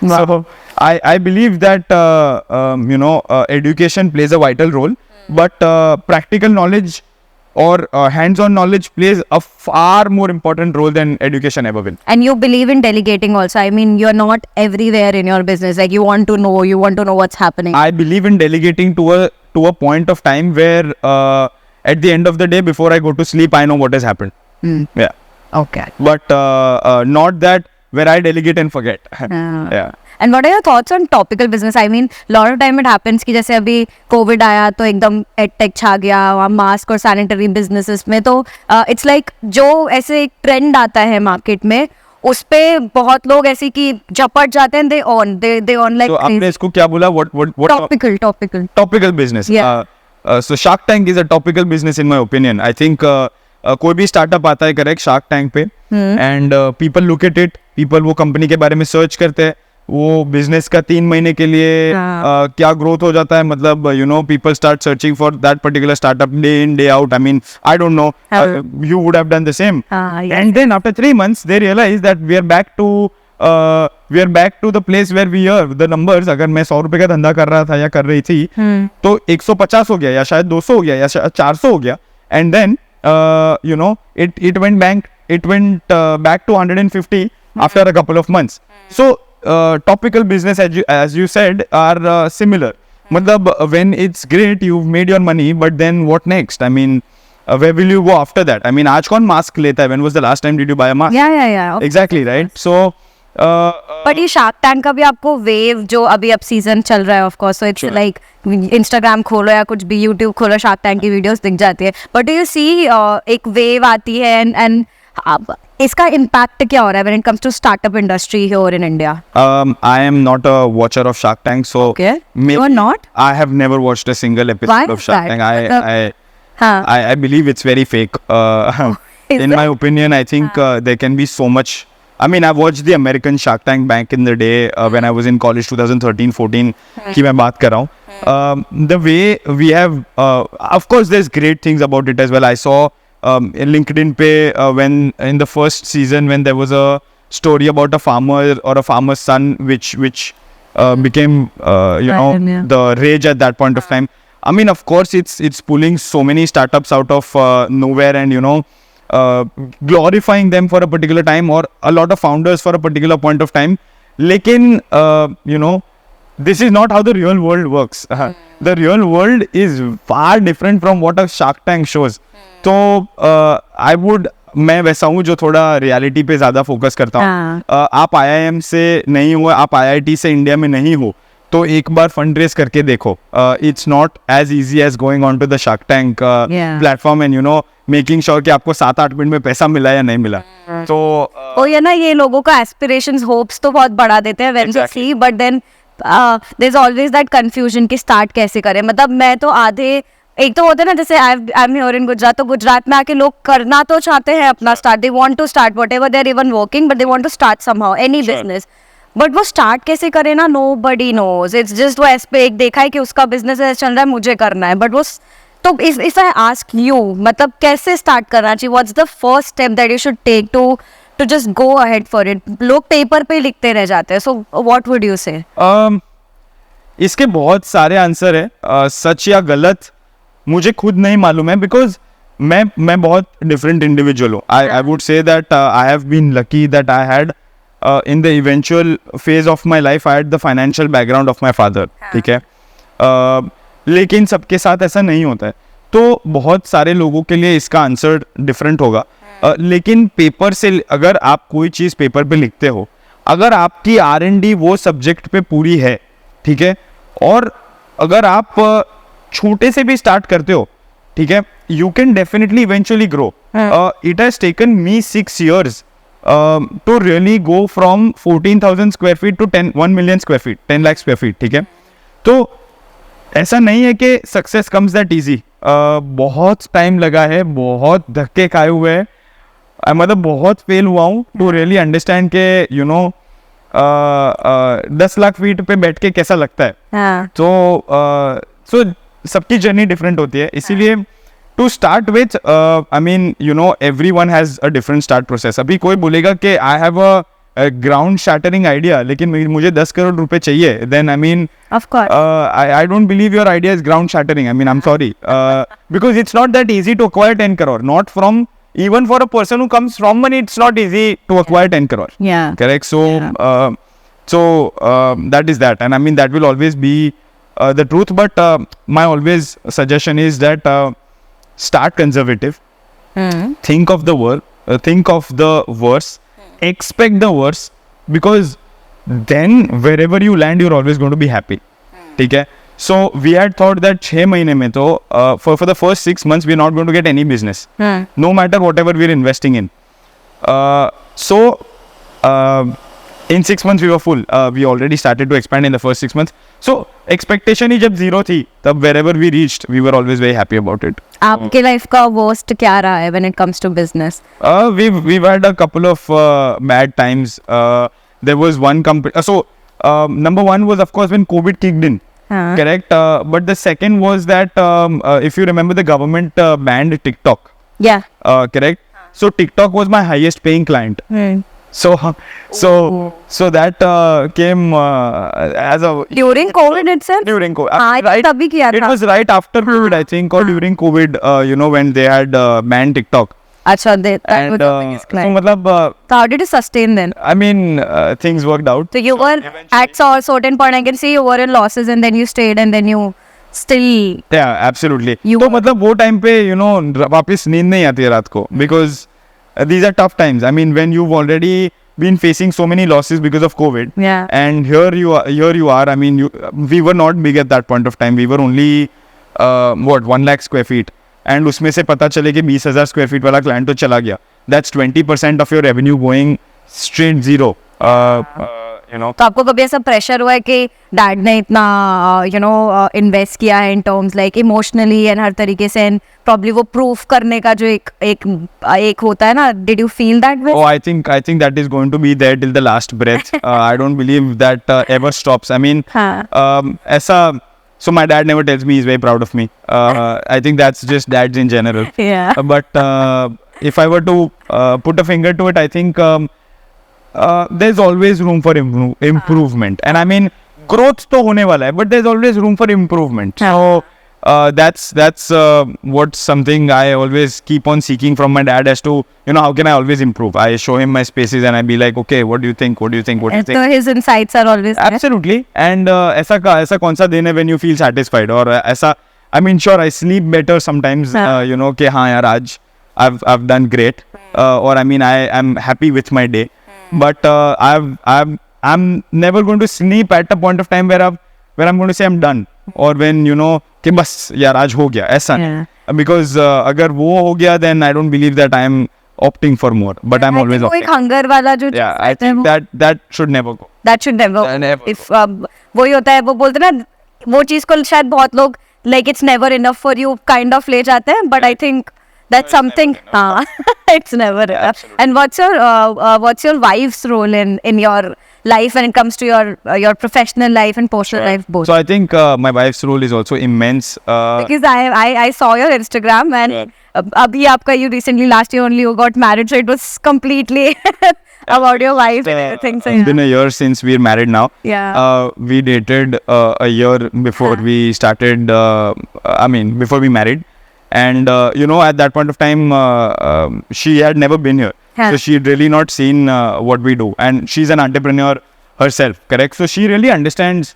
Wow. So I believe that education plays a vital role, but practical knowledge or hands-on knowledge plays a far more important role than education ever will. And you believe in delegating also. I mean, you're not everywhere in your business. Like you want to know what's happening. I believe in delegating to a point of time where at the end of the day, before I go to sleep, I know what has happened. Yeah. Okay. But not that where I delegate and forget. Yeah. And what are your thoughts on topical business? I mean, lot of time it happens कि जैसे अभी COVID आया तो एकदम edtech छा गया वहाँ mask और सैनिटरी बिजनेसेस में, तो इट्स लाइक जो ऐसे एक ट्रेंड आता है मार्केट में उस पे बहुत लोग ऐसे कि झपट जाते हैं, they on like. So आपने इसको क्या बोला? What? Topical business. Yeah. So Shark Tank is a topical business in my opinion. I think कोई भी स्टार्टअप आता है करेक्ट Shark Tank पे, and people look at it, people वो कंपनी के बारे में सर्च करते हैं, वो बिजनेस का 3 महीने के लिए क्या ग्रोथ हो जाता है, मतलब people start searching for that particular startup day in day out. I mean I don't know, you would have done the same. And then after 3 months they realise that we are back to the place where we are. The numbers, अगर मैं 100 रुपए का धंधा कर रहा था या कर रही थी तो 150 हो गया या शायद 200 हो गया या शायद 400 हो गया. And then it went back to 150 after a couple of months. So topical business, as you said, are similar. Matlab, when it's great, you've made your money, but then what next? I mean, where will you go after that? I mean, आज कौन mask लेता है? When was the last time did you buy a mask? Yeah. Exactly, right? So but ये shark tank का भी आपको wave जो अभी अब सीजन चल रहा है of course, so it's like Instagram खोलो या कुछ भी यूट्यूब खोलो, शार्क टैंक की वीडियोस दिख जाती है. बट यू सी एक वेव आती है एंड इसका इम्पैक्ट क्या हो रहा है when it comes to startup industry here in India? I am not a watcher of Shark Tank, so okay. You are not? I have never watched a single episode of Shark Tank. I believe it's very fake. In my opinion, I think there can be so much. I mean, I've watched the American Shark Tank back in the day when I was in college, 2013-14 की मैं बात कर रहा हूँ. The way we have, of course, there's great things about it as well. I saw in LinkedIn पे when in the first season when there was a story about a farmer or a farmer's son which became the rage at that point of time. I mean, of course, it's pulling so many startups out of nowhere and glorifying them for a particular time, or a lot of founders for a particular point of time. Lekin this is not how the real world works. The real world is far different from what a Shark Tank shows. तो मैं वैसा हूँ जो थोड़ा reality पे ज़्यादा focus करता हूँ. आप IIM से नहीं हो, आप IIT से इंडिया में नहीं हो, तो एक बार फंड रेज करके देखो. It's not as easy as going on to the Shark Tank platform and making sure कि आपको 7-8 मिनट में पैसा मिला या नहीं मिला. तो ये ना, ये लोगों का एस्पिरेशंस, होप्स तो बहुत बढ़ा देते हैं when they see, but then there is always that confusion कि स्टार्ट कैसे करें. मतलब मैं तो आधे, एक तो होता है ना, जैसे I am here in Gujarat, तो गुजरात में आके लोग करना तो चाहते हैं अपना start, they want to start whatever they are even working, but they want to start somehow any business. But वो स्टार्ट कैसे करे ना, नोबडी नोज. इट्स जस्ट वो एक देखा है कि उसका बिजनेस चल रहा है, मुझे करना है, बट वो तो if I ask you, मतलब कैसे start करना चाहिए? What's the first step that you should take to just go ahead for it? लोग पेपर पे लिखते रह जाते हैं. So what would you say? इसके बहुत सारे आंसर है. सच या गलत मुझे खुद नहीं मालूम है, बिकॉज मैं बहुत डिफरेंट इंडिविजुअल हूँ. I would say that I have been lucky that I had in the eventual phase of my life, I had the financial background of my father. ठीक है. लेकिन सबके साथ ऐसा नहीं होता है, तो बहुत सारे लोगों के लिए इसका आंसर डिफरेंट होगा. लेकिन पेपर से अगर आप कोई चीज़ पेपर पे लिखते हो, अगर आपकी R&D वो सब्जेक्ट पे पूरी है, ठीक है, और अगर आप छोटे से भी स्टार्ट करते हो, ठीक है, you can definitely eventually grow. It has taken me 6 years to really go from 14,000 square feet to 1 million square feet, 10 lakh square feet. ठीक है, तो ऐसा नहीं है कि सक्सेस कम्स दैट इजी. बहुत टाइम लगा है, बहुत धक्के खाए हुए हैं, मतलब बहुत फेल हुआ हूँ टू रियली अंडरस्टैंड के 10 लाख फीट पे बैठ के कैसा लगता है. तो सबकी जर्नी डिफरेंट होती है, इसीलिए to start with, I mean, everyone has a different start process. अभी कोई बोलेगा कि I have a ground shattering idea, लेकिन मुझे 10 करोड़ रुपए चाहिए, then I mean, of course, I don't believe your idea is ground shattering. I mean, I'm sorry, because it's not that easy to acquire 10 crore. Not from, even for a person who comes from money, it's not easy to acquire 10 crore. Yeah. Correct. So, that is that, and I mean that will always be the truth. But my always suggestion is that. Start conservative. Think of the worst. Expect the worst, because then wherever you land, you're always going to be happy. ठीक है. So we had thought that 6 महीने में तो for the first 6 months we're not going to get any business, no matter whatever we're investing in. So in 6 months we were full. We already started to expand in the first 6 months. So expectation ही जब zero थी, तब wherever we reached, we were always very happy about it. आपके life का worst क्या रहा है when it comes to business? We've had a couple of bad times. There was one company. Number one was of course when COVID kicked in. Correct. But the second was that if you remember, the government banned TikTok. Yeah. Correct. So TikTok was my highest paying client. So that came as a during COVID itself. During COVID, right? तभी किया था. It was right after COVID, I think, or during COVID. When they had banned TikTok. अच्छा, that was the biggest client. So मतलब. So how did you sustain then? I mean, things worked out. So you were at a certain point, I can see you were in losses, and then you stayed, and then you still. Yeah, absolutely. तो मतलब वो time पे वापस नींद नहीं आती है रात को, because these are tough times. I mean, when you've already been facing so many losses because of COVID, yeah, and here you are. I mean, we were not big at that point of time. We were only 1 lakh square feet, and उसमें से पता चले कि 20,000 square feet वाला client तो चला गया. That's 20% of your revenue going straight zero. तो आपको कभी ऐसा प्रेशर हुआ है कि डैड ने इतना इन्वेस्ट किया है in terms like emotionally and हर तरीके से, एंड प्रॉब्ली वो प्रूफ करने का जो एक होता है ना, did you feel that way? I think that is going to be there till the last breath. I don't believe that ever stops. I mean, ऐसा. So my dad never tells me he's very proud of me. I think that's just dads in general. Yeah. But if I were to put a finger to it, I think there's always room for improvement. And I mean, growth to hone wala hai, but there's always room for improvement. So that's what's something I always keep on seeking from my dad as to, how can I always improve. I show him my spaces and I be like, okay, what do you think? So his insights are always there. Absolutely. And ऐसा कौन सा दिन है when you feel satisfied, और ऐसा, I mean, sure, I sleep better sometimes, कि हाँ यार आज I've done great, or I mean I'm happy with my day. But I'm never going to sleep at a point of time where I'm going to say I'm done, or when कि बस यार आज हो गया, ऐसा नहीं. Because अगर वो हो गया, then I don't believe that I'm opting for more, but I'm always opting. एक हंगर वाला जो, yeah, I think that should never go. That should never. If वही होता है, वो बोलते ना, वो चीज को शायद बहुत लोग like it's never enough for you kind of ले जाते हैं, but I think that's something. It's never enough. And what's your wife's role in your life when it comes to your professional life and personal life both? So I think my wife's role is also immense. Because I saw your Instagram and abhi aapka, you recently last year only you got married, so it was completely about your wife and everything. So It's been a year since we're married now. yeah. We dated a year before we started. Before we married, and at that point of time, she had never been here, so she had really not seen what we do, and she's an entrepreneur herself, correct? So she really understands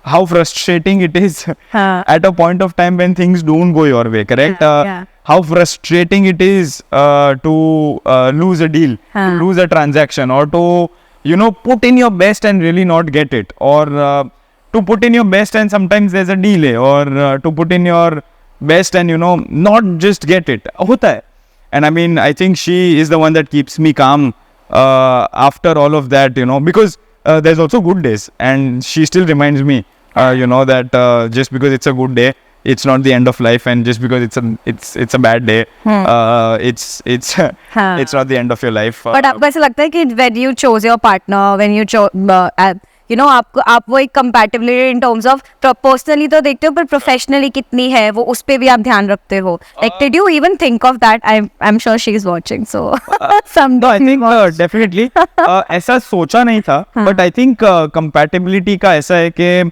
how frustrating it is at a point of time when things don't go your way, correct? How frustrating it is to lose a deal, to lose a transaction, or to put in your best and really not get it, or to put in your best and sometimes there's a delay, or to put in your best and not just get it. Hota hai. And I mean, I think she is the one that keeps me calm after all of that, because there's also good days, and she still reminds me that just because it's a good day, it's not the end of life, and just because it's a bad day, it's not the end of your life. But आपको ऐसा लगता है कि when you chose your partner, when you chose आप वो एक compatibility in terms of personally तो देखते हो, पर professionally कितनी है वो, उस पे भी आप ध्यान रखते हो? Like did you even think of that? I'm sure she's watching, so some. No, I think definitely ऐसा सोचा नहीं था, but I think compatibility का ऐसा है कि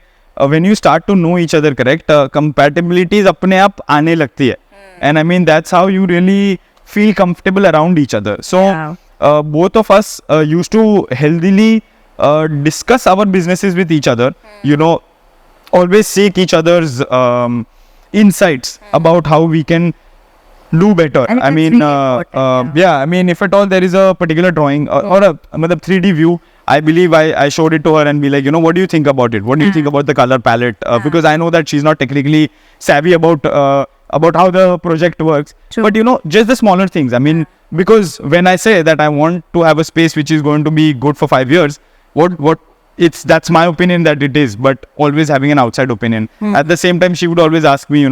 when you start to know each other, correct, compatibilities अपने आप आने लगती है, and I mean that's how you really feel comfortable around each other. So both of us used to healthily discuss our businesses with each other, always seek each other's insights about how we can do better. And I mean, I mean, if at all there is a particular drawing or a 3D view, I believe I showed it to her and be like, what do you think about it? What do you think about the color palette? Because I know that she's not technically savvy about how the project works. True. But just the smaller things. I mean, because when I say that I want to have a space which is going to be good for 5 years, that's my opinion that it is, but always having an outside opinion. At the same time, she would always ask me,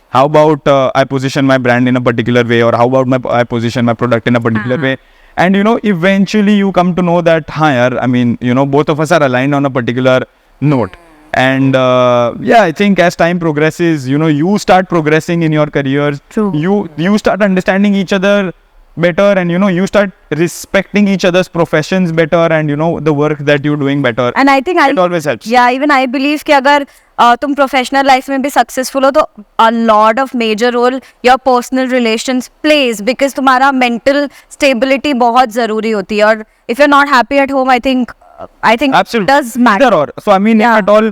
how about I position my brand in a particular way, or how about I position my product in a particular way. And eventually you come to know that I mean, both of us are aligned on a particular note. And I think as time progresses, you start progressing in your careers. True. You start understanding each other better, and you start respecting each other's professions better, and the work that you're doing better. And I think it always helps. Yeah, even I believe कि अगर तुम professional life में भी successful हो, तो a lot of major role your personal relations plays, because तुम्हारा mental stability बहुत ज़रूरी होती है, और if you're not happy at home, I think Absolutely. it does matter. Either or. So I mean, if at all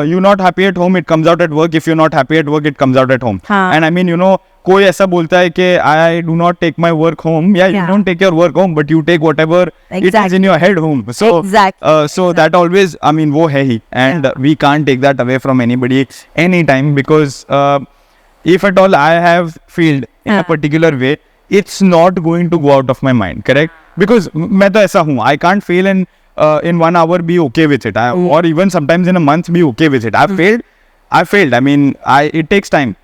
you're not happy at home, it comes out at work. If you're not happy at work, it comes out at home. And I mean, कोई ऐसा बोलता है कि I do not take my work home. Yeah, you don't take your work home, but you take whatever it is in your head home. So that always, I mean, वो है ही, and we can't take that away from anybody anytime, because if at all I have failed in a particular way, it's not going to go out of my mind, correct? Because मैं तो ऐसा हूँ, I can't fail and in 1 hour be okay with it, or even sometimes in a month be okay with it. I failed. I mean, it takes time.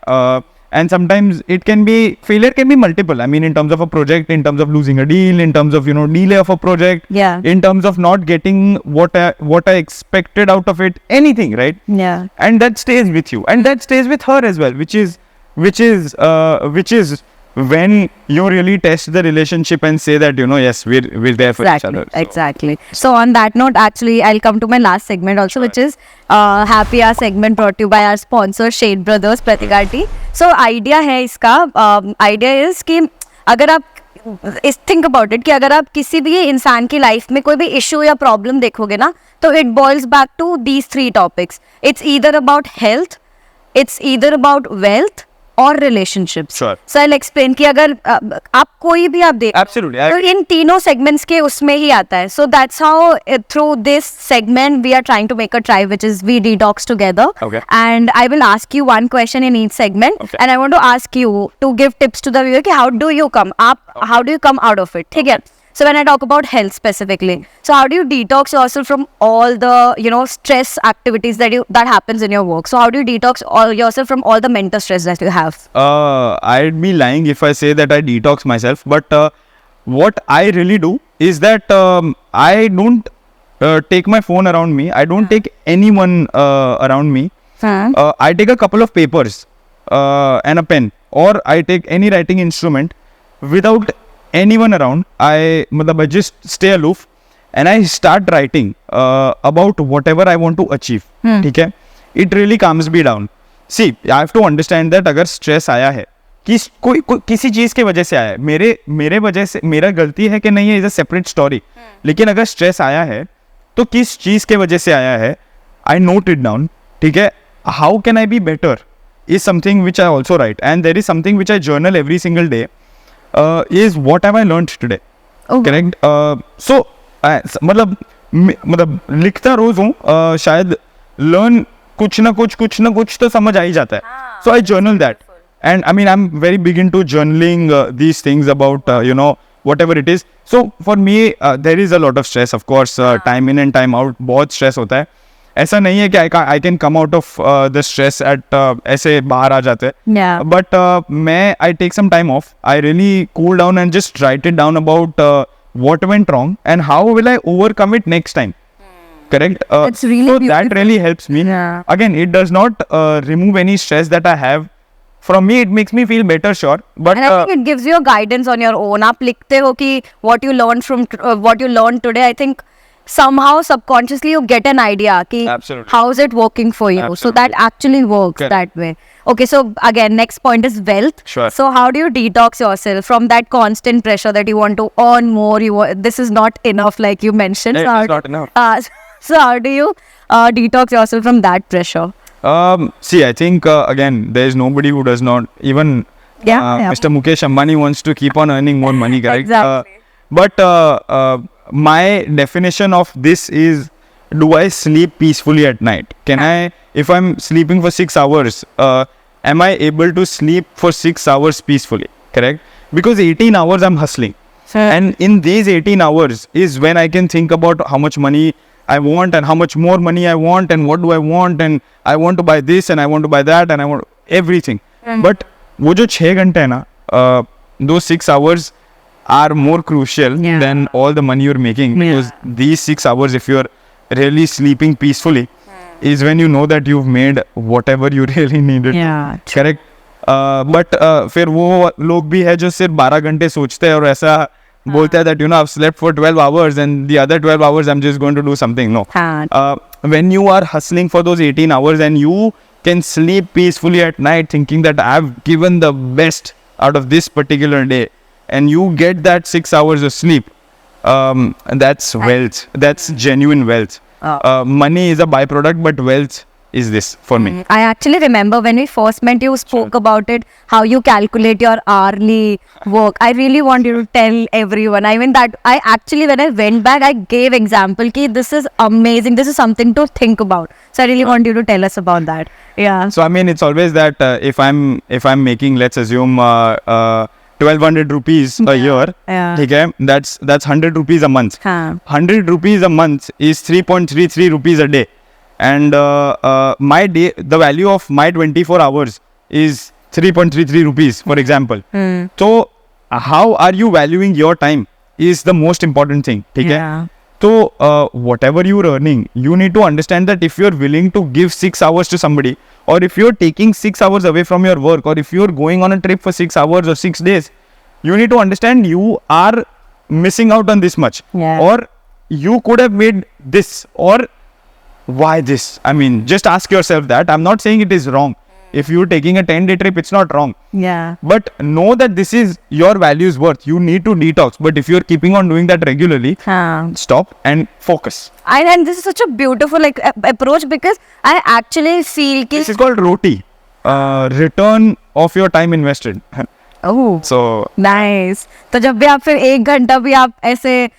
And sometimes failure can be multiple. I mean, in terms of a project, in terms of losing a deal, in terms of, delay of a project, in terms of not getting what I expected out of it, anything, right? Yeah. And that stays with you, and that stays with her as well, which is when you really test the relationship and say that, yes, we're there for each other. Exactly. So on that note, actually, I'll come to my last segment also, which is Happy Hour segment brought to you by our sponsor, Shade Brothers, Precaps. So idea है इसका, idea is कि अगर आप think about it, कि अगर आप किसी भी इंसान की लाइफ में कोई भी issue या problem देखोगे ना, तो it boils back to these 3 topics. It's either about health, it's either about wealth, और relationships. Sure. So I'll explain कि अगर आप कोई भी आप देख, Absolutely. तो इन तीनों segments के उसमें ही आता है. So that's how through this segment we are trying to make a tribe, which is we detox together. Okay. And I will ask you one question in each segment. Okay. And I want to ask you to give tips to the viewer कि how do you come out of it? ठीक है. So when I talk about health specifically, so how do you detox yourself from all the stress activities that happens in your work? So how do you detox yourself from all the mental stress that you have? I'd be lying if I say that I detox myself, but what I really do is that I don't take my phone around me. I don't take anyone around me. I take a couple of papers and a pen, or I take any writing instrument without anyone around. I just stay aloof and I start writing about whatever I want to achieve. Okay? It really calms me down. See, I have to understand that अगर stress आया है किसी चीज के वजह से आया है, मेरे वजह से मेरा गलती है कि नहीं है, इज अ सेपरेट स्टोरी. लेकिन अगर स्ट्रेस आया है तो किस चीज के वजह से आया है, आई नोट इट डाउन. ठीक है, how can I be better is something which I also write, and there is something which I journal every single day, is what have I learned today. Correct. So मतलब लिखता रोज हूँ, शायद learn कुछ ना कुछ तो समझ आ ही जाता है. So I journal that, and I mean I'm very big into journaling these things about whatever it is. So for me there is a lot of stress, of course. Time in and time out बहुत stress होता है. ऐसा नहीं है कि I can come out of the stress at ऐसे बाहर आ जाते हैं. But मैं I take some time off. I really cool down and just write it down about what went wrong and how will I overcome it next time. Correct. It's really so beautiful. that really helps me. Again, it does not remove any stress that I have. From me, it makes me feel better, sure. But and I think it gives you a guidance on your own. आप लिखते हो कि what you learned from what you learned today. I think somehow subconsciously you get an idea कि Absolutely. how is it working for you. Absolutely. So that actually works. Correct. That way. Okay, so again, next point is wealth. Sure. So how do you detox yourself from that constant pressure that you want to earn more? This is not enough, like you mentioned. It's So not enough. So how do you detox yourself from that pressure? See, I think again, there is nobody who does not. Even Mr. Mukesh Ambani wants to keep on earning more money, correct? Exactly. But my definition of this is, do I sleep peacefully at night? Can I, if I'm sleeping for 6 hours, am I able to sleep for 6 hours peacefully? Correct? Because 18 hours I'm hustling. And in these 18 hours is when I can think about how much money I want and how much more money I want and what do I want and I want to buy this and I want to buy that and I want everything. But वो जो 6 घंटे है ना, those 6 hours are more crucial than all the money you're making. Because these 6 hours, if you're really sleeping peacefully, is when you know that you've made whatever you really needed. Correct. But फिर वो लोग भी है जो सिर्फ 12 घंटे सोचते हैं और ऐसा बोलते हैं that I've slept for 12 hours and the other 12 hours I'm just going to do something. No. When you are hustling for those 18 hours and you can sleep peacefully at night thinking that I've given the best out of this particular day, and you get that 6 hours of sleep, that's wealth. That's genuine wealth. Money is a byproduct, but wealth is this for me. I actually remember when we first met, you spoke about it, how you calculate your hourly work. I really want you to tell everyone. I mean that I actually, when I went back, I gave example ki this is amazing. This is something to think about. So I really want you to tell us about that. Yeah. So I mean, it's always that if I'm making, let's assume 1200 rupees a year, okay, that's 100 rupees a month. 100 rupees a month is 3.33 rupees a day. And my day, the value of my 24 hours is 3.33 rupees, for example. So how are you valuing your time is the most important thing. Okay? So whatever you're earning, you need to understand that if you're willing to give 6 hours to somebody, or if you're taking 6 hours away from your work, or if you're going on a trip for 6 hours or 6 days, you need to understand you are missing out on this much. Or you could have made this, or why this? I mean, just ask yourself that. I'm not saying it is wrong. If you're taking a 10-day trip, it's not wrong. But know that this is your value's worth. You need to detox. But if you're keeping on doing that regularly, stop and focus. And this is such a beautiful approach, because I actually feel this is called roti. Return of your time invested. Oh, so nice. तो जब भी आप फिर 1 घंटा भी आप ऐसे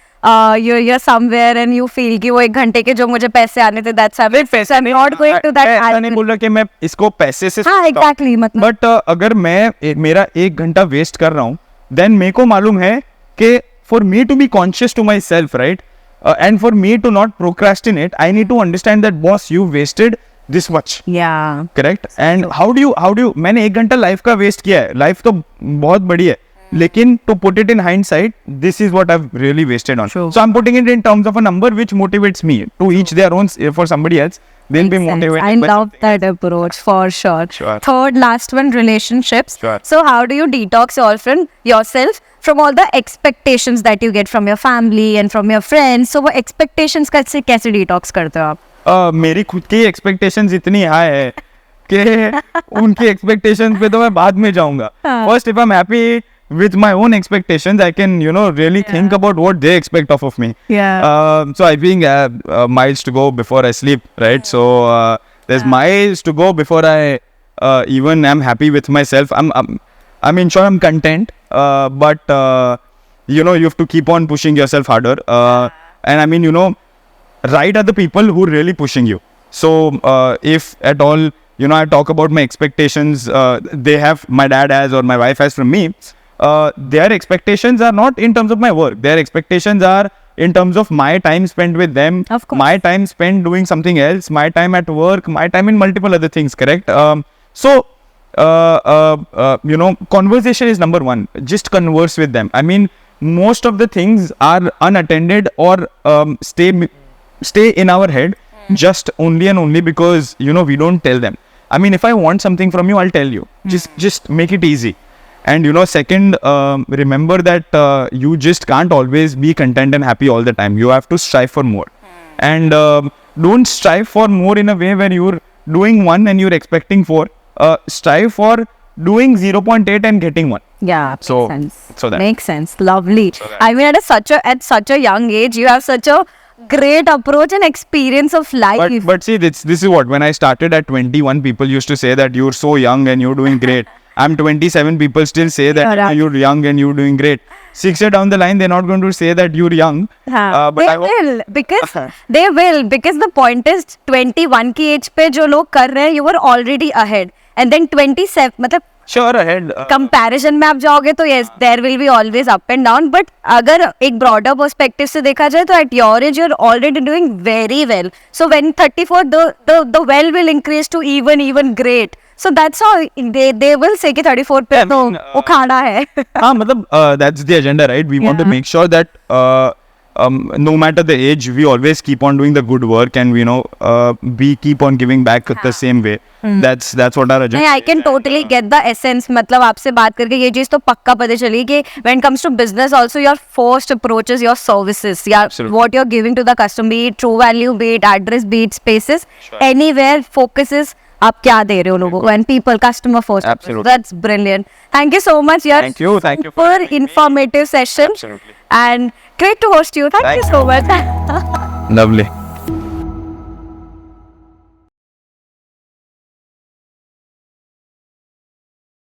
you're somewhere and you feel कि वो 1 घंटे के जो मुझे पैसे आने थे, that's it. पैसे I'm not going to that. मैं नहीं बोल रहा कि मैं इसको पैसे से exactly, मतलब. But अगर मैं मेरा 1 घंटा वेस्ट कर रहा हूँ, then मेरे को मालूम है कि for me to be conscious to myself, right, and for me to not procrastinate, I need to understand that boss, you wasted this much. Correct. And how do you मैंने 1 घंटा लाइफ का waste किया है. Life तो बहुत बड़ी है. Lekin to put it in hindsight, this is what I've really wasted on. True. So I'm putting it in terms of a number which motivates me. To each their own. For somebody else, they'll be motivated. I by love something that approach for sure. Sure. Third, last one, relationships. Sure. So how do you detox yourself from all the expectations that you get from your family and from your friends? So वो expectations कैसे detox करते हो आप? मेरी खुद की expectations इतनी high है कि उनकी expectations पे तो मैं बाद में जाऊंगा. First, if I'm happy with my own expectations, I can, really think about what they expect of me. Yeah. So I think miles to go before I sleep, right? So there's miles to go before I even am happy with myself. Sure I'm content, but you have to keep on pushing yourself harder. And right are the people who are really pushing you. So if at all, I talk about my expectations, my dad has or my wife has from me. Their expectations are not in terms of my work. Their expectations are in terms of my time spent with them, Of course. my time spent doing something else, my time at work, my time in multiple other things, correct? Conversation is number one. Just converse with them. Most of the things are unattended or stay in our head just only and only because, we don't tell them. If I want something from you, I'll tell you. Just make it easy. And second, remember that you just can't always be content and happy all the time. You have to strive for more. And don't strive for more in a way where you're doing 1 and you're expecting 4. Strive for doing 0.8 and getting 1. Yeah, So- makes sense. so that- makes sense. Lovely. So that- At such a young age, you have such a great approach and experience of life. But see, this is what, when I started at 21, people used to say that you're so young and you're doing great. I'm 27, people still say that You're right. you're young and you're doing great. 6 years down the line, they're not going to say that you're young. But they I hope- will because the point is 21 की age पे जो लोग कर रहे हैं, you were already ahead. And then 27, मतलब Sure, ahead. Comparison में आप जाओगे तो yes, there will be always up and down. But अगर एक broader perspective से देखा जाए तो at your age you're already doing very well. So when 34, the well will increase to even great. So that's how they will say कि 34 पे तो उखाड़ा है. That's the agenda, right? We want to Yeah. make sure that no matter the age, we always keep on doing the good work and we keep on giving back the same way. That's what our agenda नहीं, I can totally get the essence. मतलब आपसे बात करके ये चीज तो पक्का पता चली कि when it comes to business also your first approach is your services. Yeah, Absolutely. what you're giving to the customer, be it true value, be it address, be it spaces, Sure. anywhere focuses आप क्या दे रहे हो लोगों को, and people customer first. Absolutely. That's brilliant. Thank you so much. Yash. Thank you for Super having me. informative session. Absolutely. And great to host you. Thank you so much. Lovely.